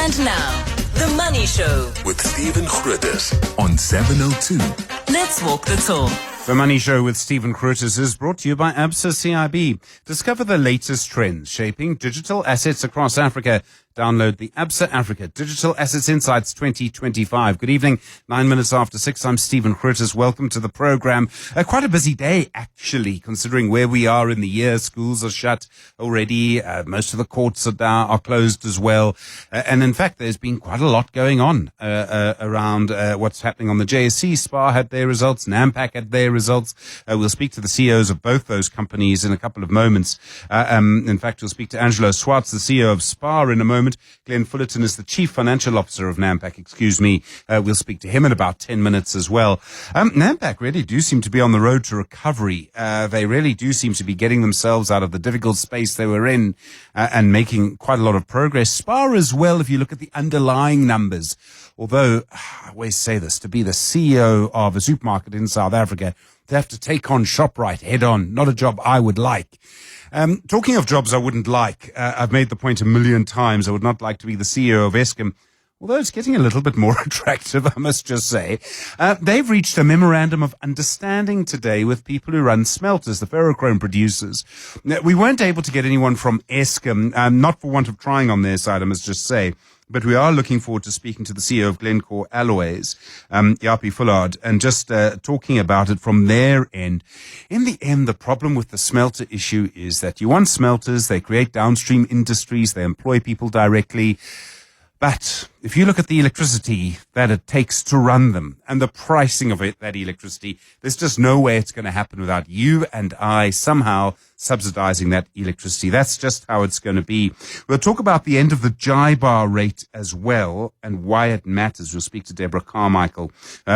And now, The Money Show with Stephen Grootes on 702. Let's walk the talk. The Money Show with Stephen Grootes is brought to you by ABSA CIB. Discover the latest trends shaping digital assets across Africa. Download the ABSA Africa Digital Assets Insights 2025. Good evening, 9 minutes after 6. I'm Stephen Grootes. Welcome to the program. Quite a busy day, actually, considering where we are in the year. Schools are shut already. Most of the courts are closed as well. And in fact, there's been quite a lot going on around what's happening on the JSE. SPAR had their results. NAMPAC had their results. We'll speak to the CEOs of both those companies in a couple of moments. In fact, we'll speak to Angelo Swartz, the CEO of SPAR, in a moment. Glenn Fullerton is the Chief Financial Officer of NAMPAC, We'll speak to him in about 10 minutes as well. NAMPAC really do seem to be on the road to recovery. They really do seem to be getting themselves out of the difficult space they were in and making quite a lot of progress. SPAR as well, if you look at the underlying numbers. Although, I always say this, to be the CEO of a supermarket in South Africa, they have to take on ShopRite head on. Not a job I would like. Talking of jobs I wouldn't like, I've made the point a million times. I would not like to be the CEO of Eskom, although it's getting a little bit more attractive, I must just say. They've reached a memorandum of understanding today with people who run smelters, the ferrochrome producers. Now, we weren't able to get anyone from Eskom, not for want of trying on their side, I must just say. But we are looking forward to speaking to the CEO of Glencore Alloys, Japie Fullard, and just talking about it from their end. In the end, the problem with the smelter issue is that you want smelters, they create downstream industries, they employ people directly. But if you look at the electricity that it takes to run them and the pricing of it, that electricity, there's just no way it's going to happen without you and I somehow subsidizing that electricity. That's just how it's going to be. We'll talk about the end of the JIBAR rate as well and why it matters. We'll speak to Deborah Carmicheal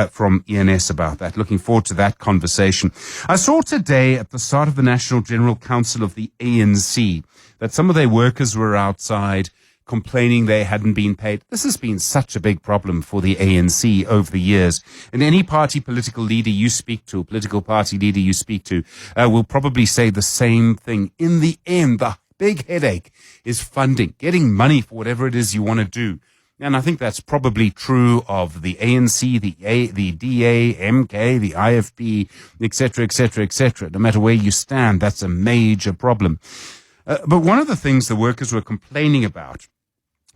from ENS about that. Looking forward to that conversation. I saw today at the start of the National General Council of the ANC that some of their workers were outside complaining they hadn't been paid. This has been such a big problem for the ANC over the years. And any political leader you speak to, political party leader you speak to, will probably say the same thing. In the end, the big headache is funding, getting money for whatever it is you want to do. And I think that's probably true of the ANC, the DA, MK, the IFP, etc., etc., etc. No matter where you stand, that's a major problem. But one of the things the workers were complaining about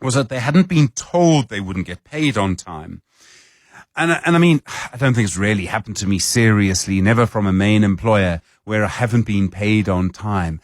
was that they hadn't been told they wouldn't get paid on time. And I mean, I don't think it's really happened to me seriously, never from a main employer where I haven't been paid on time.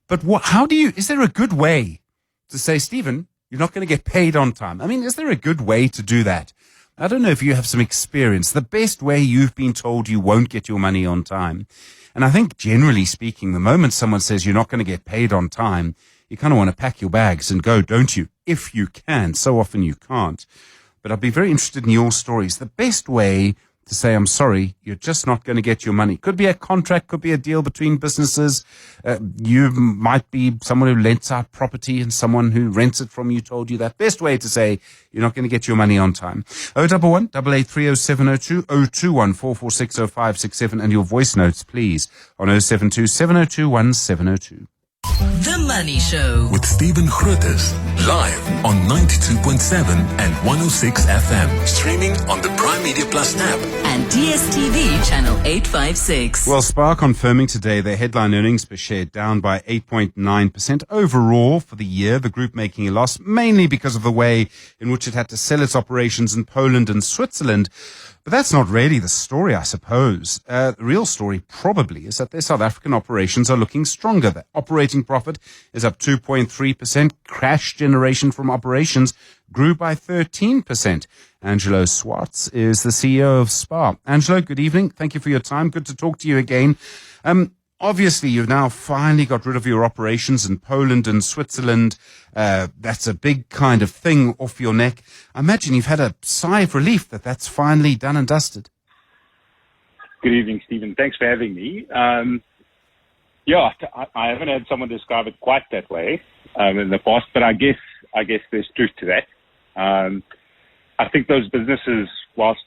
But is there a good way to say, Stephen, you're not going to get paid on time? I mean, is there a good way to do that? I don't know if you have some experience. The best way you've been told you won't get your money on time. And I think generally speaking, the moment someone says you're not going to get paid on time, you kind of want to pack your bags and go, don't you? If you can. So often you can't. But I'd be very interested in your stories. The best way to say, I'm sorry, you're just not going to get your money. Could be a contract, could be a deal between businesses. You might be someone who lends out property and someone who rents it from you told you that. Best way to say you're not going to get your money on time. 011 883 0702 021 446 0567 and your voice notes, please, on 072 702 1702. The Money Show with Stephen Grootes, live on 92.7 and 106 FM. Streaming on the Prime Media Plus app. and DSTV channel 856. Well, SPAR confirming today their headline earnings per share down by 8.9% overall for the year. The group making a loss, mainly because of the way in which it had to sell its operations in Poland and Switzerland. But that's not really the story, I suppose. The real story probably is that their South African operations are looking stronger. The operating profit is up 2.3%. Cash generation from operations grew by 13%. Angelo Swartz is the CEO of SPAR. Angelo, good evening. Thank you for your time. Good to talk to you again. Obviously, you've now finally got rid of your operations in Poland and Switzerland. That's a big kind of thing off your neck. I imagine you've had a sigh of relief that that's finally done and dusted. Good evening, Stephen. Thanks for having me. I haven't had someone describe it quite that way in the past, but I guess there's truth to that. I think those businesses, whilst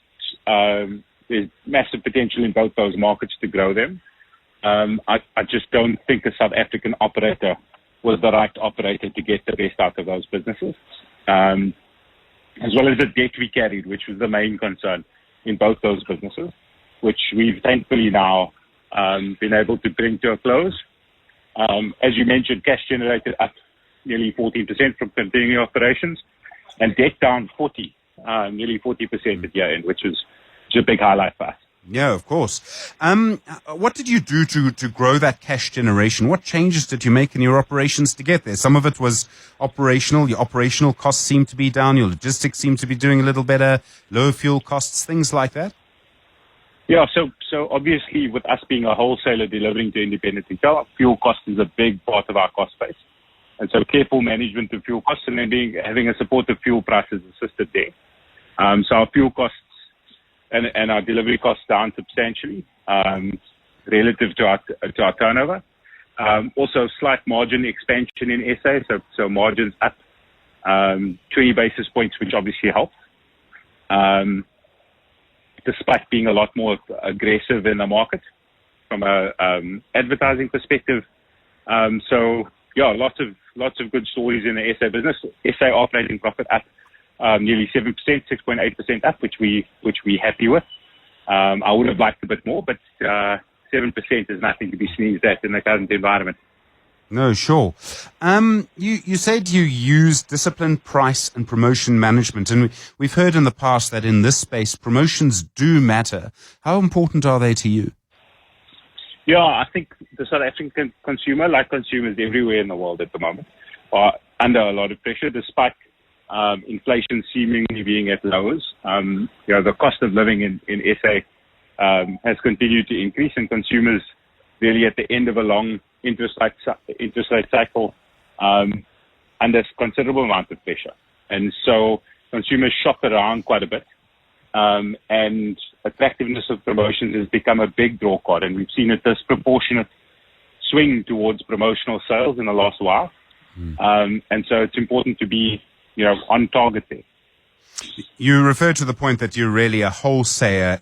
there's massive potential in both those markets to grow them, I just don't think a South African operator was the right operator to get the best out of those businesses. as well as the debt we carried, which was the main concern in both those businesses, which we've thankfully now been able to bring to a close. As you mentioned, cash generated up nearly 14% from continuing operations, and debt down nearly 40% at year end, which is a big highlight for us. Yeah, of course. What did you do to grow that cash generation? What changes did you make in your operations to get there? Some of it was operational. Your operational costs seem to be down. Your logistics seem to be doing a little better. Lower fuel costs, things like that. Yeah, so obviously with us being a wholesaler delivering to independent retail, fuel cost is a big part of our cost base. And so careful management of fuel costs and then having a supportive fuel price has assisted there. So our fuel costs and our delivery costs down substantially relative to our turnover. Also slight margin expansion in SA, so margins up 20 basis points, which obviously helps. Despite being a lot more aggressive in the market from a advertising perspective. So yeah, lots of good stories in the SA business. SA operating profit up nearly 7%, 6.8% up, which we're happy with. I would have liked a bit more, but 7% is nothing to be sneezed at in the current environment. No, sure. You said you use disciplined price and promotion management, and we've heard in the past that in this space, promotions do matter. How important are they to you? Yeah, I think the South African consumer, like consumers everywhere in the world at the moment, are under a lot of pressure, despite inflation seemingly being at lows. The cost of living in SA has continued to increase, and consumers really at the end of a long interest rate cycle under considerable amount of pressure. And so consumers shop around quite a bit, and attractiveness of promotions has become a big draw card, and we've seen a disproportionate swing towards promotional sales in the last while. And so it's important to be on target there. You refer to the point that you're really a wholesaler.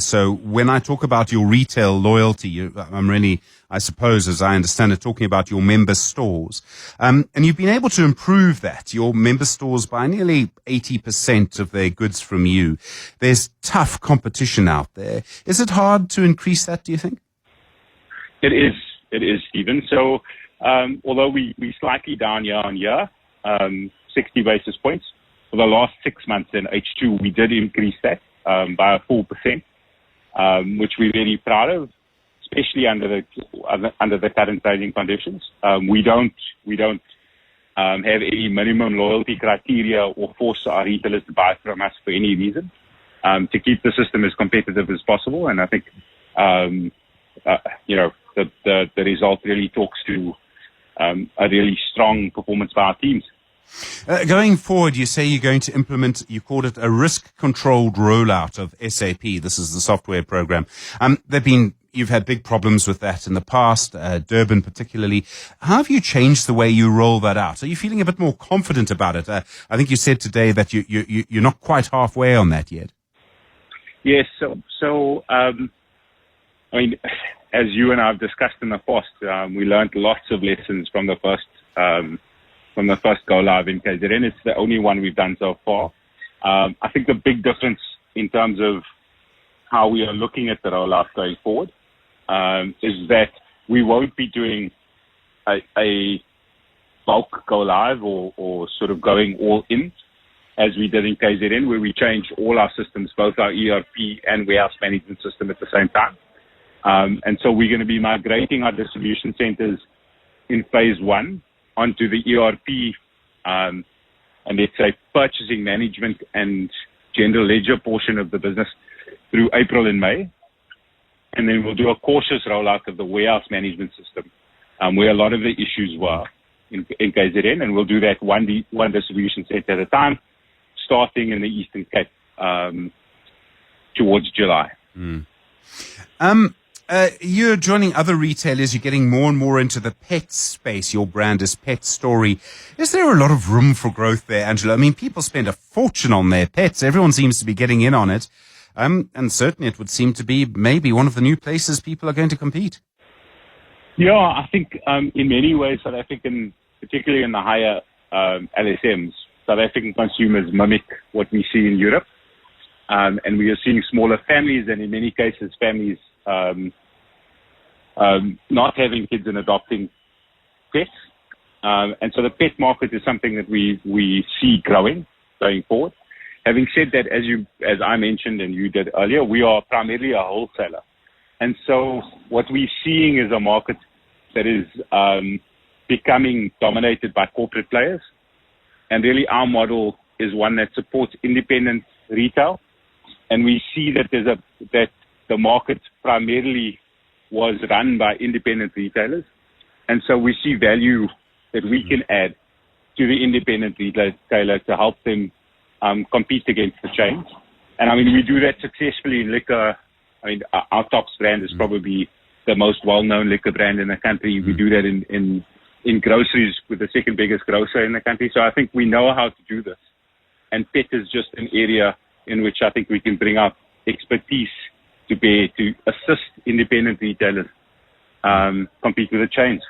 So when I talk about your retail loyalty, I'm really, I suppose, as I understand it, talking about your member stores. And you've been able to improve that, your member stores, by nearly 80% of their goods from you. There's tough competition out there. Is it hard to increase that, do you think? It is, Stephen. So although we slightly down year on year, 60 basis points, for the last 6 months in H2, we did increase that by a full percent, which we're very proud of, especially under the current trading conditions. We don't have any minimum loyalty criteria or force our retailers to buy from us for any reason, to keep the system as competitive as possible. And I think the result really talks to a really strong performance by our teams. Going forward, you say you're going to implement, you called it a risk-controlled rollout of SAP. This is the software program. You've had big problems with that in the past, Durban particularly. How have you changed the way you roll that out? Are you feeling a bit more confident about it? I think you said today that you're not quite halfway on that yet. Yes. So I mean, as you and I have discussed in the past, we learned lots of lessons from the first go live in KZN. It's the only one we've done so far. I think the big difference in terms of how we are looking at the rollout going forward is that we won't be doing a bulk go live or sort of going all in as we did in KZN, where we changed all our systems, both our ERP and warehouse management system at the same time. And so we're going to be migrating our distribution centers in phase 1 onto the ERP and let's say purchasing management and general ledger portion of the business through April and May. And then we'll do a cautious rollout of the warehouse management system, where a lot of the issues were in KZN, and we'll do that one distribution center at a time, starting in the Eastern Cape towards July. You're joining other retailers. You're getting more and more into the pet space. Your brand is Pet Story. Is there a lot of room for growth there, Angela? I mean, people spend a fortune on their pets. Everyone seems to be getting in on it. And certainly it would seem to be maybe one of the new places people are going to compete. Yeah, I think in many ways, South African, particularly in the higher LSMs, South African consumers mimic what we see in Europe. And we are seeing smaller families, and in many cases, families not having kids and adopting pets. And so the pet market is something that we see growing going forward. Having said that, as I mentioned and you did earlier, we are primarily a wholesaler. And so what we're seeing is a market that is becoming dominated by corporate players. And really our model is one that supports independent retail. And we see that that the market primarily was run by independent retailers. And so we see value that we can add to the independent retailer to help them compete against the chains. And I mean, we do that successfully in liquor. I mean, our Tops brand is probably the most well-known liquor brand in the country. We do that in groceries with the second biggest grocer in the country. So I think we know how to do this. And pet is just an area in which I think we can bring our expertise to assist independent retailers compete with the chains.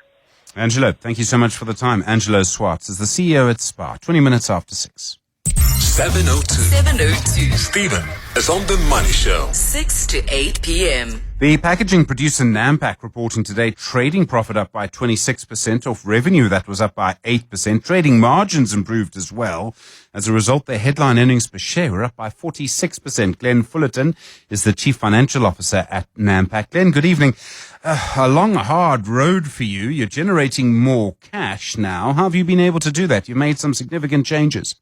Angelo, thank you so much for the time. Angelo Swartz is the CEO at SPAR. 20 minutes after 6. 7:02. Stephen is on The Money Show. 6 to 8 p.m. The packaging producer Nampak reporting today trading profit up by 26% off revenue that was up by 8%. Trading margins improved as well. As a result, their headline earnings per share were up by 46%. Glenn Fullerton is the Chief Financial Officer at Nampak. Glenn, good evening. A long, hard road for you. You're generating more cash now. How have you been able to do that? You made some significant changes.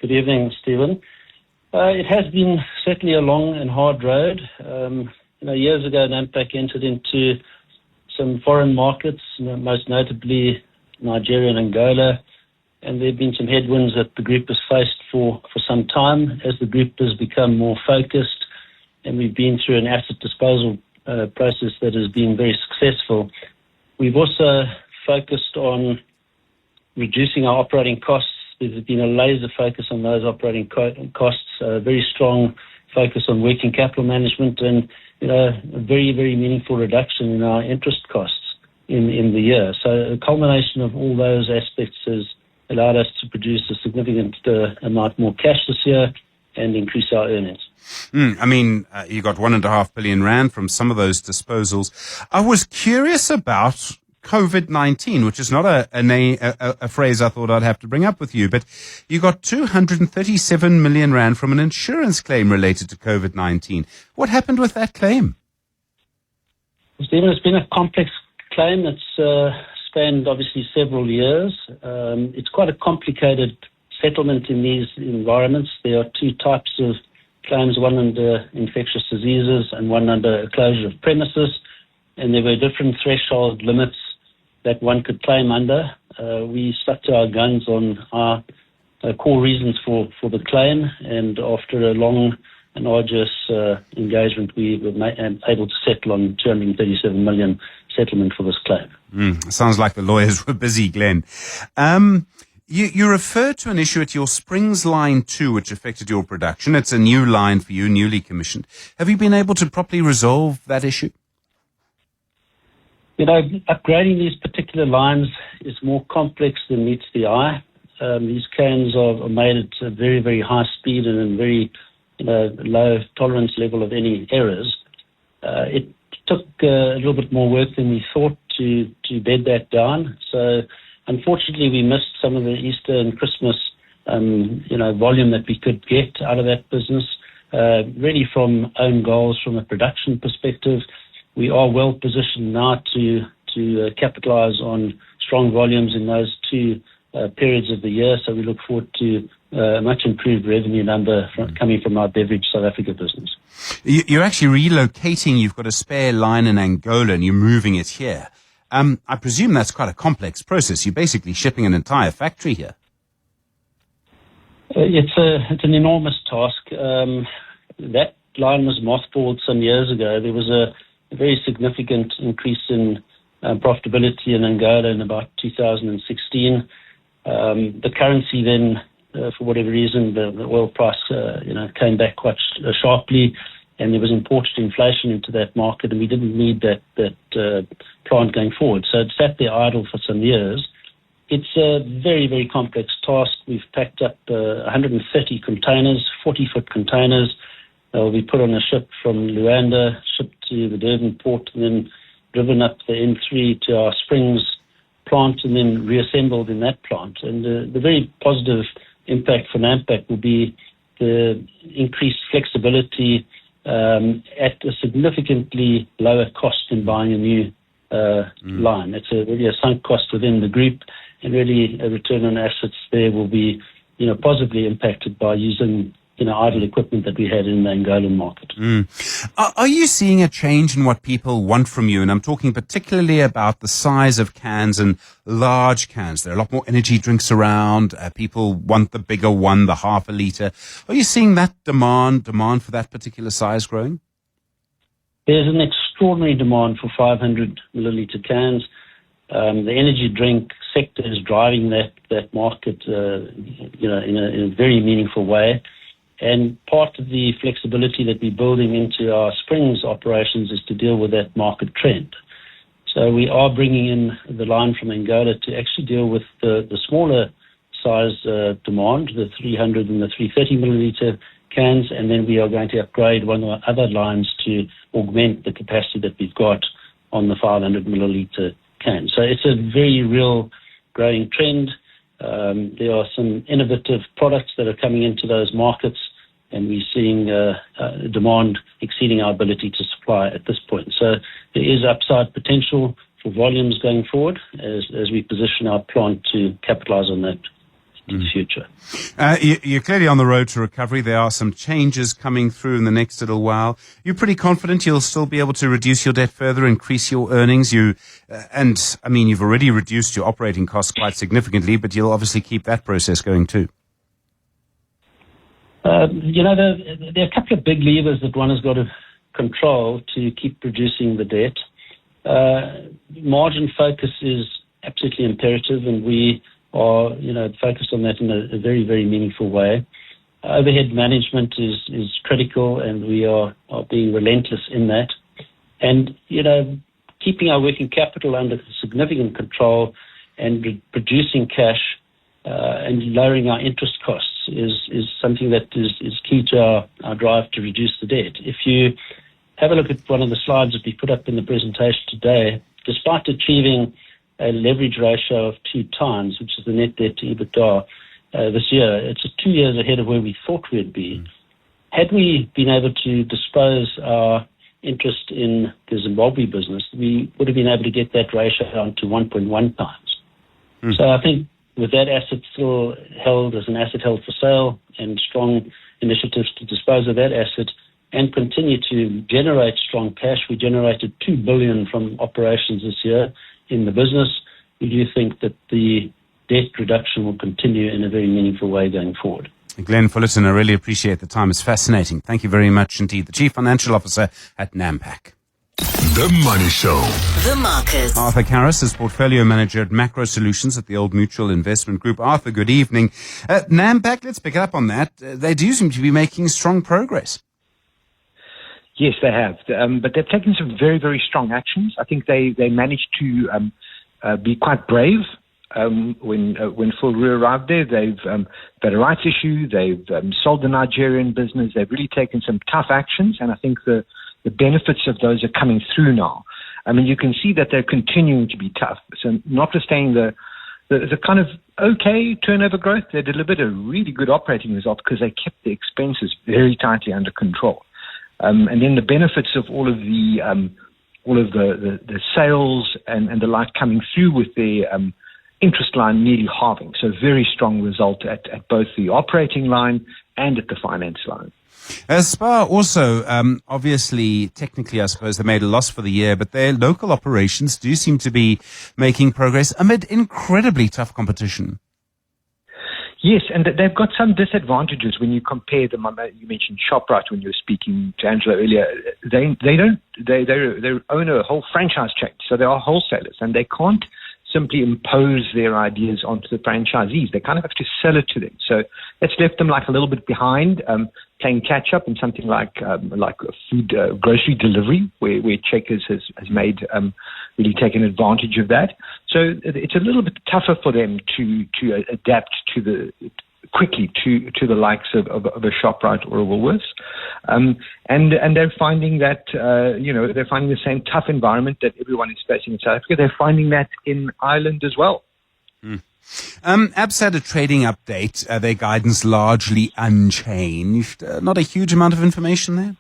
Good evening, Stephen. It has been certainly a long and hard road. Years ago, Nampak entered into some foreign markets, most notably Nigeria and Angola, and there have been some headwinds that the group has faced for some time as the group has become more focused, and we've been through an asset disposal process that has been very successful. We've also focused on reducing our operating costs. There's been a laser focus on those operating costs, a very strong focus on working capital management, and a very, very meaningful reduction in our interest costs in the year. So a culmination of all those aspects has allowed us to produce a significant amount more cash this year and increase our earnings. You got 1.5 billion rand from some of those disposals. I was curious about COVID-19, which is not a phrase I thought I'd have to bring up with you, but you got 237 million rand from an insurance claim related to COVID-19. What happened with that claim? Stephen, it's been a complex claim that's spanned obviously several years. It's quite a complicated settlement in these environments. There are two types of claims, one under infectious diseases and one under a closure of premises, and there were different threshold limits that one could claim under. We stuck to our guns on our core reasons for the claim, and after a long and arduous engagement, we were able to settle on 237 million settlement for this claim. Sounds like the lawyers were busy, Glenn. You referred to an issue at your Springs Line 2, which affected your production. It's a new line for you, newly commissioned. Have you been able to properly resolve that issue? Upgrading these particular lines is more complex than meets the eye. These cans are made at a very, very high speed and a very low tolerance level of any errors. It took a little bit more work than we thought to bed that down. So unfortunately, we missed some of the Easter and Christmas volume that we could get out of that business, really from own goals from a production perspective. We are well positioned now to capitalize on strong volumes in those two periods of the year. So we look forward to a much improved revenue number coming from our beverage South Africa business. You're actually relocating. You've got a spare line in Angola and you're moving it here. I presume that's quite a complex process. You're basically shipping an entire factory here. It's an enormous task. That line was mothballed some years ago. There was a very significant increase in profitability in Angola in about 2016. The currency then, for whatever reason, the oil price came back quite sharply, and there was imported inflation into that market, and we didn't need that plant going forward. So it sat there idle for some years. it's a very, very complex task. We've packed up 130 containers, 40-foot containers. They'll be put on a ship from Luanda, shipped to the Durban port, and then driven up the N3 to our Springs plant and then reassembled in that plant. And the very positive impact for Nampak will be the increased flexibility at a significantly lower cost than buying a new line. It's really a sunk cost within the group, and really a return on assets there will be, positively impacted by using idle equipment that we had in the Angolan market. Are you seeing a change in what people want from you? And I'm talking particularly about the size of cans and large cans. There are a lot more energy drinks around. People want the bigger one, the half a litre. Are you seeing that demand for that particular size growing? There's an extraordinary demand for 500 milliliter cans. The energy drink sector is driving that market, in a very meaningful way. And part of the flexibility that we're building into our Springs operations is to deal with that market trend. So we are bringing in the line from Angola to actually deal with the smaller size demand, the 300 and the 330 milliliter cans, and then we are going to upgrade one of our other lines to augment the capacity that we've got on the 500 milliliter cans. So it's a very real growing trend. There are some innovative products that are coming into those markets, and we're seeing demand exceeding our ability to supply at this point. So there is upside potential for volumes going forward as we position our plant to capitalize on that in the future. You're clearly on the road to recovery. There are some changes coming through in the next little while. You're pretty confident you'll still be able to reduce your debt further, increase your earnings. You've already reduced your operating costs quite significantly, but you'll obviously keep that process going too. There are a couple of big levers that one has got to control to keep reducing the debt. Margin focus is absolutely imperative, and we are, focused on that in a very, very meaningful way. Overhead management is critical, and we are being relentless in that. And, keeping our working capital under significant control and producing cash and lowering our interest costs is something that is key to our drive to reduce the debt. If you have a look at one of the slides that we put up in the presentation today, despite achieving a leverage ratio of 2 times, which is the net debt to EBITDA this year, it's 2 years ahead of where we thought we'd be. Had we been able to dispose our interest in the Zimbabwe business, we would have been able to get that ratio down to 1.1 times. So I think with that asset still held as an asset held for sale and strong initiatives to dispose of that asset and continue to generate strong cash, we generated 2 billion from operations this year in the business. We do think that the debt reduction will continue in a very meaningful way going forward. Glenn Fullerton, I really appreciate the time. It's fascinating. Thank you very much indeed. The Chief Financial Officer at Nampak. The Money Show. The Markets. Arthur Karras is Portfolio Manager at Macro Solutions at the Old Mutual Investment Group. Arthur, good evening. Nampak, let's pick up on that. They do seem to be making strong progress. Yes, they have. But they've taken some very, very strong actions. I think they managed to be quite brave. When Full arrived there, they've got a rights issue. They've sold the Nigerian business. They've really taken some tough actions, and I think the benefits of those are coming through now. I mean, you can see that they're continuing to be tough. So notwithstanding the kind of okay turnover growth, they delivered a really good operating result because they kept the expenses very tightly under control. And then the benefits of all of the sales and the like coming through with their interest line nearly halving. So very strong result at both the operating line and at the finance line. Spar also, obviously, technically, I suppose they made a loss for the year, but their local operations do seem to be making progress amid incredibly tough competition. Yes, and they've got some disadvantages when you compare them. You mentioned ShopRite when you were speaking to Angela earlier. They own a whole franchise chain, so they are wholesalers, and they can't simply impose their ideas onto the franchisees. They kind of have to sell it to them. So that's left them like a little bit behind, playing catch up in something like a food grocery delivery, where Checkers has made really taken advantage of that. So it's a little bit tougher for them to adapt quickly to the likes of a ShopRite or a Woolworths. And they're finding that, they're finding the same tough environment that everyone is facing in South Africa. They're finding that in Ireland as well. ABS had a trading update, their guidance largely unchanged. Not a huge amount of information there?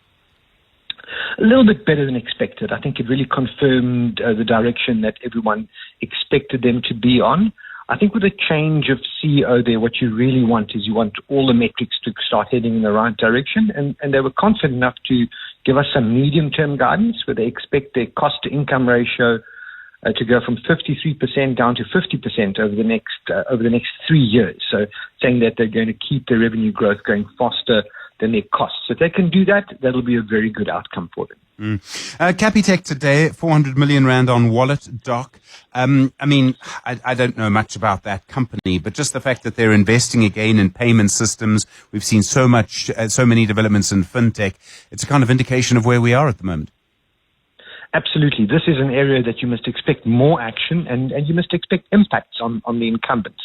A little bit better than expected. I think it really confirmed the direction that everyone expected them to be on. I think with a change of CEO there, what you really want is you want all the metrics to start heading in the right direction. And they were confident enough to give us some medium-term guidance where they expect their cost-to-income ratio to go from 53% down to 50% over the next 3 years. So saying that they're going to keep their revenue growth going faster than their costs. So if they can do that, that'll be a very good outcome for them. Capitec today, 400 million rand on wallet, Doc. I don't know much about that company, but just the fact that they're investing again in payment systems, we've seen so many developments in fintech. It's a kind of indication of where we are at the moment. Absolutely. This is an area that you must expect more action and you must expect impacts on the incumbents.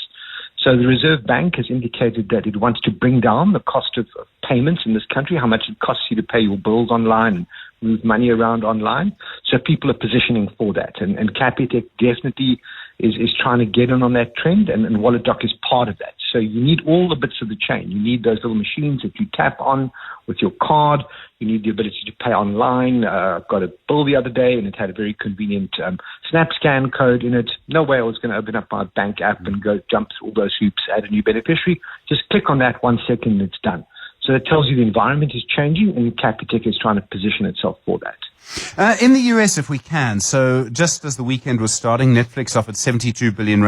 So the Reserve Bank has indicated that it wants to bring down the cost of payments in this country, how much it costs you to pay your bills online and move money around online. So people are positioning for that. And Capitec definitely is trying to get in on that trend, and Wallet Doc is part of that. So you need all the bits of the chain. You need those little machines that you tap on with your card. You need the ability to pay online. I got a bill the other day, and it had a very convenient SnapScan code in it. No way I was going to open up my bank app and go jump through all those hoops, add a new beneficiary. Just click on that 1 second, and it's done. So it tells you the environment is changing, and Capitec is trying to position itself for that. In the US, if we can, so just as the weekend was starting, Netflix offered $72 billion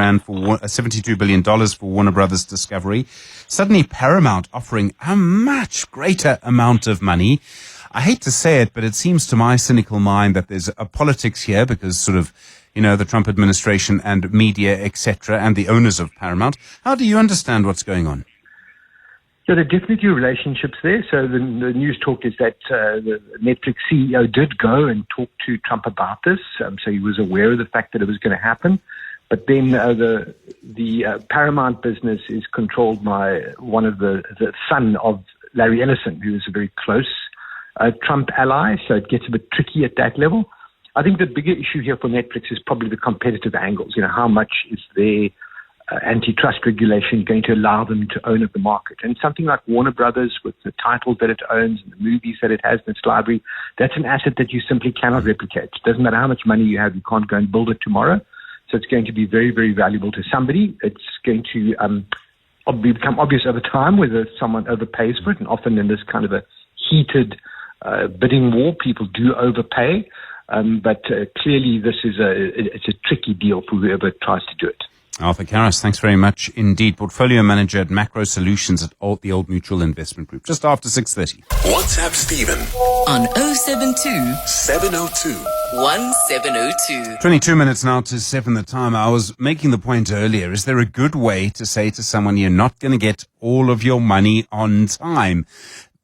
for Warner Brothers Discovery. Suddenly Paramount offering a much greater amount of money. I hate to say it, but it seems to my cynical mind that there's a politics here because sort of, the Trump administration and media, etc., and the owners of Paramount. How do you understand what's going on? So there are definitely relationships there. So the news talk is that the Netflix CEO did go and talk to Trump about this. So he was aware of the fact that it was going to happen. But then the Paramount business is controlled by one of the son of Larry Ellison, who is a very close Trump ally. So it gets a bit tricky at that level. I think the bigger issue here for Netflix is probably the competitive angles. How much is their antitrust regulation going to allow them to own at the market? And something like Warner Brothers, with the titles that it owns and the movies that it has in its library, that's an asset that you simply cannot replicate. It doesn't matter how much money you have, you can't go and build it tomorrow. So it's going to be very, very valuable to somebody. It's going to become obvious over time whether someone overpays for it, and often in this kind of a heated bidding war, people do overpay. But clearly this is it's a tricky deal for whoever tries to do it. Arthur Karras, thanks very much indeed. Portfolio manager at Macro Solutions at the Old Mutual Investment Group. Just after 6:30. WhatsApp Stephen on 072 702 1702. 22 minutes now to 7 the time. I was making the point earlier. Is there a good way to say to someone you're not going to get all of your money on time?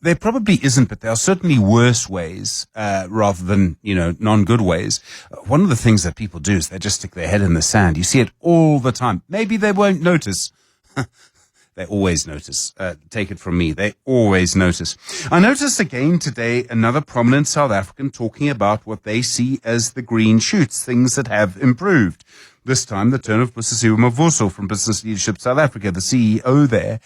There probably isn't, but there are certainly worse ways, rather than, non-good ways. One of the things that people do is they just stick their head in the sand. You see it all the time. Maybe they won't notice. They always notice. Take it from me. They always notice. I noticed again today another prominent South African talking about what they see as the green shoots, things that have improved. This time, the turn of Busisiwe Mavuso from Business Leadership South Africa, the CEO there.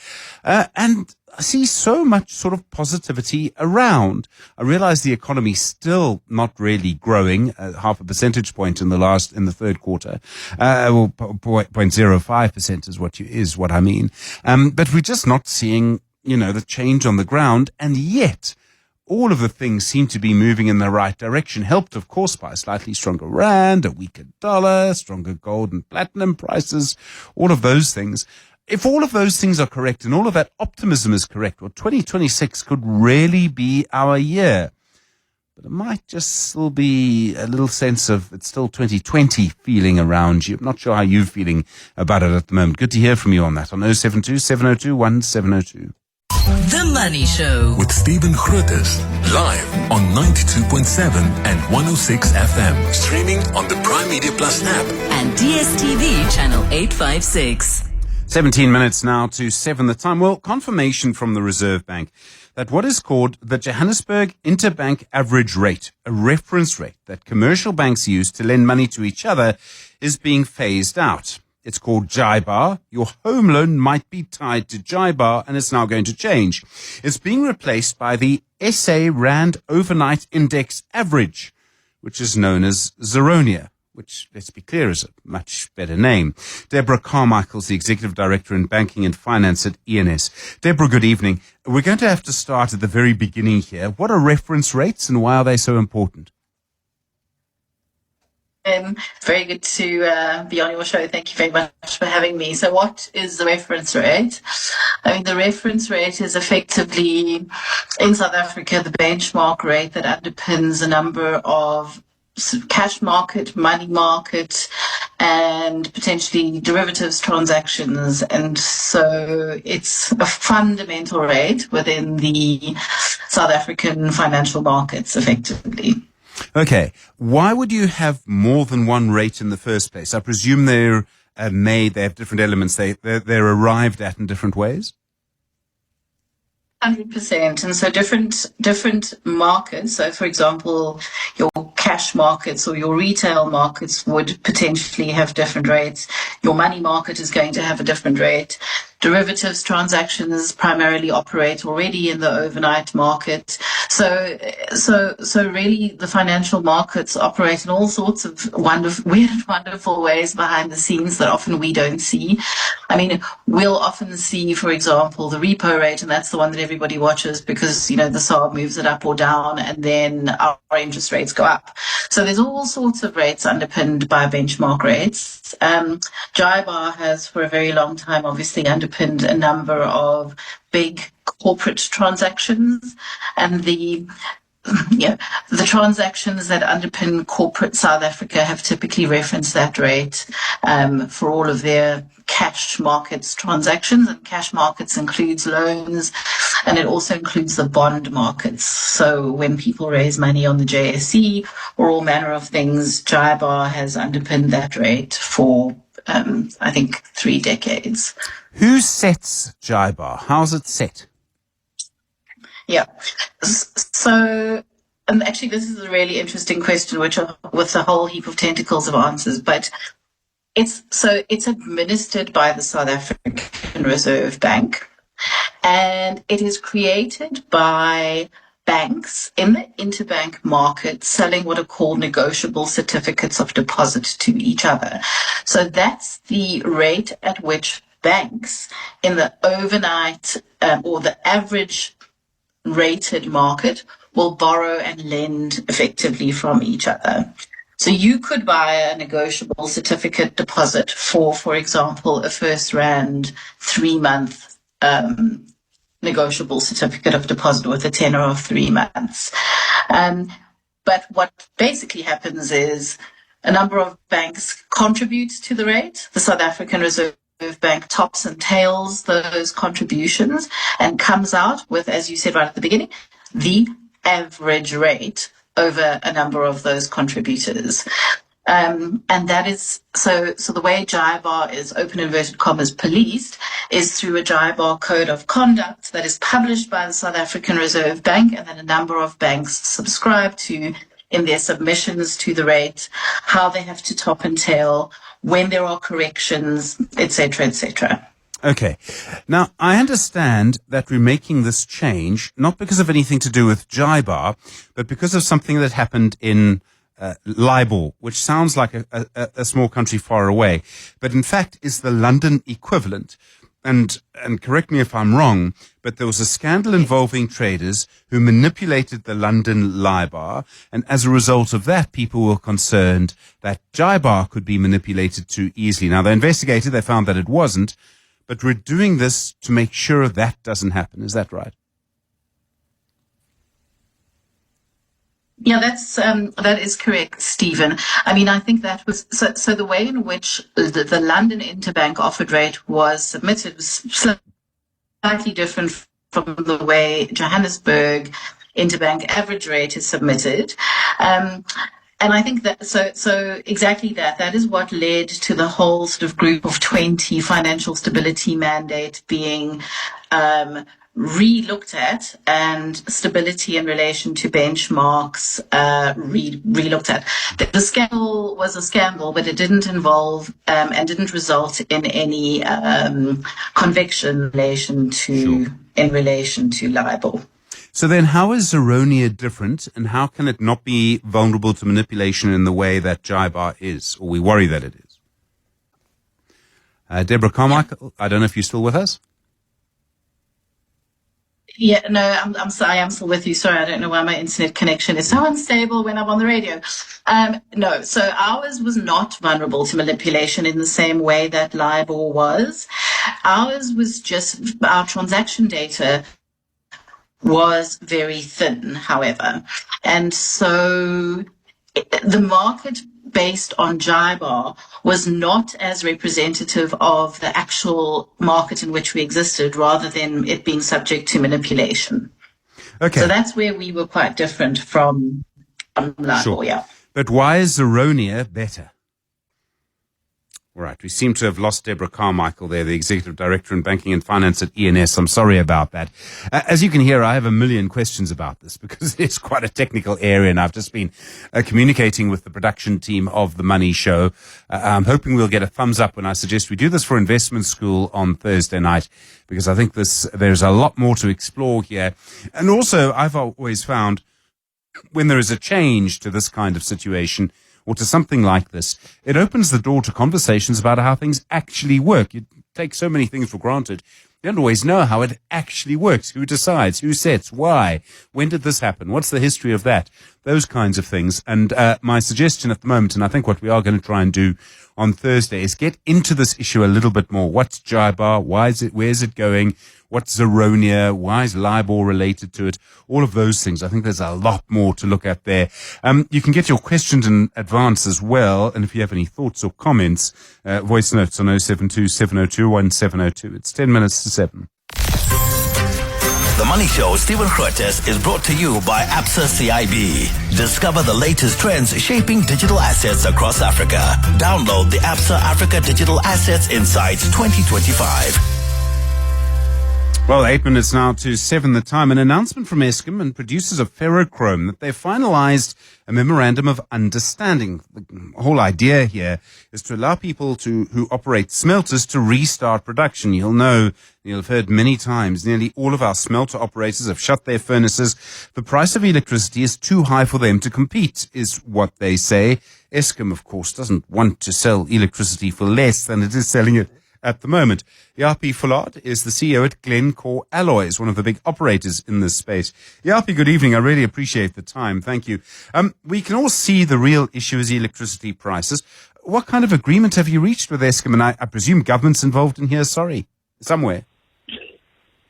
And I see so much sort of positivity around. I realize the economy's still not really growing, half a percentage point in the third quarter. 0.05% is what I mean. But we're just not seeing, the change on the ground. And yet, all of the things seem to be moving in the right direction, helped, of course, by a slightly stronger rand, a weaker dollar, stronger gold and platinum prices, all of those things. If all of those things are correct and all of that optimism is correct, well, 2026 could really be our year. But it might just still be a little sense of it's still 2020 feeling around you. I'm not sure how you're feeling about it at the moment. Good to hear from you on that on 072 702 1702. The Money Show. with Stephen Grootes, live on 92.7 and 106 FM. Streaming on the Prime Media Plus app. And DSTV channel 856. 17 minutes now to 7 the time. Well, confirmation from the Reserve Bank that what is called the Johannesburg Interbank Average Rate, a reference rate that commercial banks use to lend money to each other, is being phased out. It's called JIBAR. Your home loan might be tied to JIBAR, and it's now going to change. It's being replaced by the SA Rand Overnight Index Average, which is known as Zeronia, which, let's be clear, is a much better name. Deborah Carmicheal is the Executive Director in Banking and Finance at ENS. Deborah, good evening. We're going to have to start at the very beginning here. What are reference rates and why are they so important? Very good to be on your show. Thank you very much for having me. So what is the reference rate? I mean, the reference rate is effectively, in South Africa, the benchmark rate that underpins a number of cash market, money market, and potentially derivatives transactions. And so it's a fundamental rate within the South African financial markets, effectively. Okay. Why would you have more than one rate in the first place? I presume they're made, they have different elements they're arrived at in different ways? 100%. And so different markets, so for example, your cash markets or your retail markets would potentially have different rates. Your money market is going to have a different rate. Derivatives transactions primarily operate already in the overnight market. So really the financial markets operate in all sorts of wonderful ways behind the scenes that often we don't see. I mean, we'll often see, for example, the repo rate, and that's the one that everybody watches because, the SARB moves it up or down, and then our interest rates go up. So there's all sorts of rates underpinned by benchmark rates. JIBAR has for a very long time obviously underpinned a number of big corporate transactions, and the transactions that underpin corporate South Africa have typically referenced that rate for all of their cash markets transactions, and cash markets includes loans, and it also includes the bond markets. So when people raise money on the JSE or all manner of things, JIBAR has underpinned that rate for I think 3 decades. Who sets JIBAR? How's it set? Yeah. So, and actually this is a really interesting question, which with a whole heap of tentacles of answers, but it's administered by the South African Reserve Bank, and it is created by banks in the interbank market selling what are called negotiable certificates of deposit to each other. So that's the rate at which banks in the overnight or the average rated market will borrow and lend effectively from each other. So you could buy a negotiable certificate deposit for example, a first rand 3-month negotiable certificate of deposit with a tenor of 3 months. But what basically happens is a number of banks contribute to the rate. The South African Reserve Bank tops and tails those contributions and comes out with, as you said right at the beginning, the average rate over a number of those contributors. And that is, so the way JIBAR is, open inverted commas, policed is through a JIBAR code of conduct that is published by the South African Reserve Bank, and then a number of banks subscribe to in their submissions to the rate, how they have to top and tail, when there are corrections, etc., etc. Okay. Now, I understand that we're making this change, not because of anything to do with JIBAR, but because of something that happened in LIBOR, which sounds like a small country far away, but in fact is the London equivalent. And correct me if I'm wrong, but there was a scandal involving traders who manipulated the London LIBOR, and as a result of that, people were concerned that JIBAR could be manipulated too easily. Now, they investigated, they found that it wasn't, but we're doing this to make sure that doesn't happen. Is that right? Yeah, that is correct, Stephen. I mean, I think that was so the way in which the London interbank offered rate was submitted was slightly different from the way Johannesburg interbank average rate is submitted. And I think that so exactly that is what led to the whole sort of group of 20 financial stability mandate being re-looked at, and stability in relation to benchmarks re-looked at. The scandal was a scandal, but it didn't involve and didn't result in any conviction in relation to libel. So then how is Zeronia different, and how can it not be vulnerable to manipulation in the way that JIBAR is, or we worry that it is? Deborah Carmicheal, I don't know if you're still with us. Yeah, no, I'm sorry, I'm still with you. Sorry, I don't know why my internet connection is so unstable when I'm on the radio. No, so ours was not vulnerable to manipulation in the same way that LIBOR was. Ours was just our transaction data was very thin, however. And so the market based on JIBAR was not as representative of the actual market in which we existed, rather than it being subject to manipulation. Okay. So that's where we were quite different from LIBOR, sure. Yeah. But why is Zeronia better? All right, we seem to have lost Deborah Carmicheal there, the Executive Director in Banking and Finance at ENS. I'm sorry about that. As you can hear, I have a million questions about this because it's quite a technical area, and I've just been communicating with the production team of The Money Show. I'm hoping we'll get a thumbs up when I suggest we do this for Investment School on Thursday night, because I think there's a lot more to explore here. And also, I've always found when there is a change to this kind of situation, or to something like this, it opens the door to conversations about how things actually work. You take so many things for granted. You don't always know how it actually works. Who decides? Who sets? Why? When did this happen? What's the history of that? Those kinds of things. And my suggestion at the moment, and I think what we are going to try and do on Thursday, is get into this issue a little bit more. What's JIBAR? Why is it? Where's it going? What's Zeronia? Why is LIBOR related to it? All of those things. I think there's a lot more to look at there. You can get your questions in advance as well. And if you have any thoughts or comments, voice notes on 072-702-1702. It's 10 minutes to 7. The Money Show, Stephen Grootes, is brought to you by Absa CIB. Discover the latest trends shaping digital assets across Africa. Download the Absa Africa Digital Assets Insights 2025. Well, 8 minutes now to 7 the time. An announcement from Eskom and producers of ferrochrome that they've finalized a memorandum of understanding. The whole idea here is to allow people who operate smelters to restart production. You'll have heard many times, nearly all of our smelter operators have shut their furnaces. The price of electricity is too high for them to compete, is what they say. Eskom, of course, doesn't want to sell electricity for less than it is selling it at the moment. Japie Fullard is the CEO at Glencore Alloys, one of the big operators in this space. Japie, good evening. I really appreciate the time. Thank you. We can all see the real issue is electricity prices. What kind of agreement have you reached with Eskom? And I presume government's involved in here, somewhere.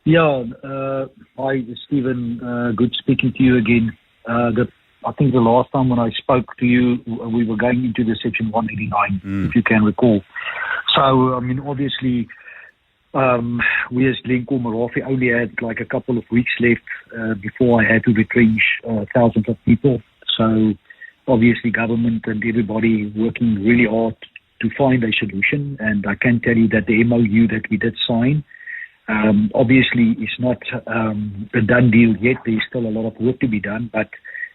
Yeah, hi, Stephen. Good speaking to you again. I think the last time when I spoke to you, we were going into the Section 189, if you can recall. So, I mean, obviously, we as Glencore Merafe only had like a couple of weeks left before I had to retrench thousands of people. So, obviously, government and everybody working really hard to find a solution. And I can tell you that the MOU that we did sign, obviously, is not a done deal yet. There's still a lot of work to be done, but